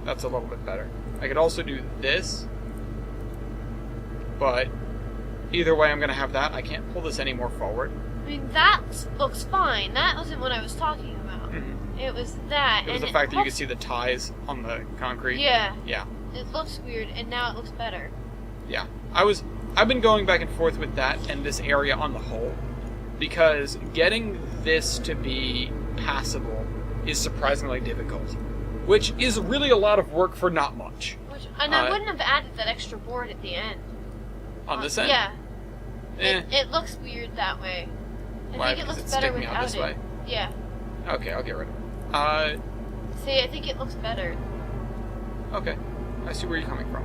That's a little bit better. I could also do this, but either way I'm gonna have that. I can't pull this any more forward. mean, that looks fine. That wasn't what I was talking about. Mhm. It was that. It was and the fact that you could see the ties on the concrete. Yeah. Yeah. It looks weird, and now it looks better. Yeah. I've been going back and forth with that and this area on the whole, because getting this to be passable is surprisingly difficult, which is really a lot of work for not much. And I wouldn't have added that extra board at the end. On this end? Yeah. Eh. It looks weird that way. Why? I think it Because looks it's better sticking out without this it. way? Yeah. Okay, I'll get rid of it. See, I think it looks better. Okay. I see where you're coming from.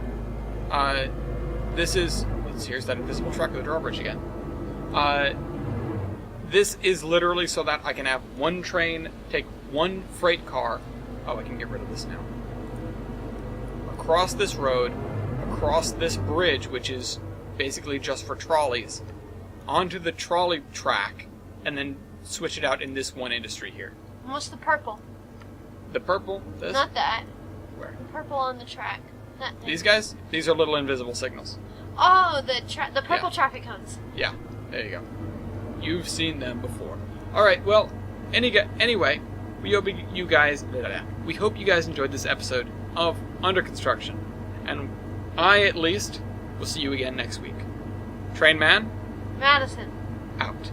This is... Here's that invisible truck with the drawbridge again. This is literally so that I can have one train take one freight car. Oh, I can get rid of this now. Across this road, across this bridge, which is basically just for trolleys, onto the trolley track, and then switch it out in this one industry here. And what's the purple? The purple? This? Not that. Where? The purple on the track. That thing. These guys? These are little invisible signals. Oh, the purple traffic cones. Yeah, there you go. You've seen them before. Alright, well, anyway, we hope you guys enjoyed this episode of Under Construction. And I, at least, will see you again next week. Train Man, Madison. out.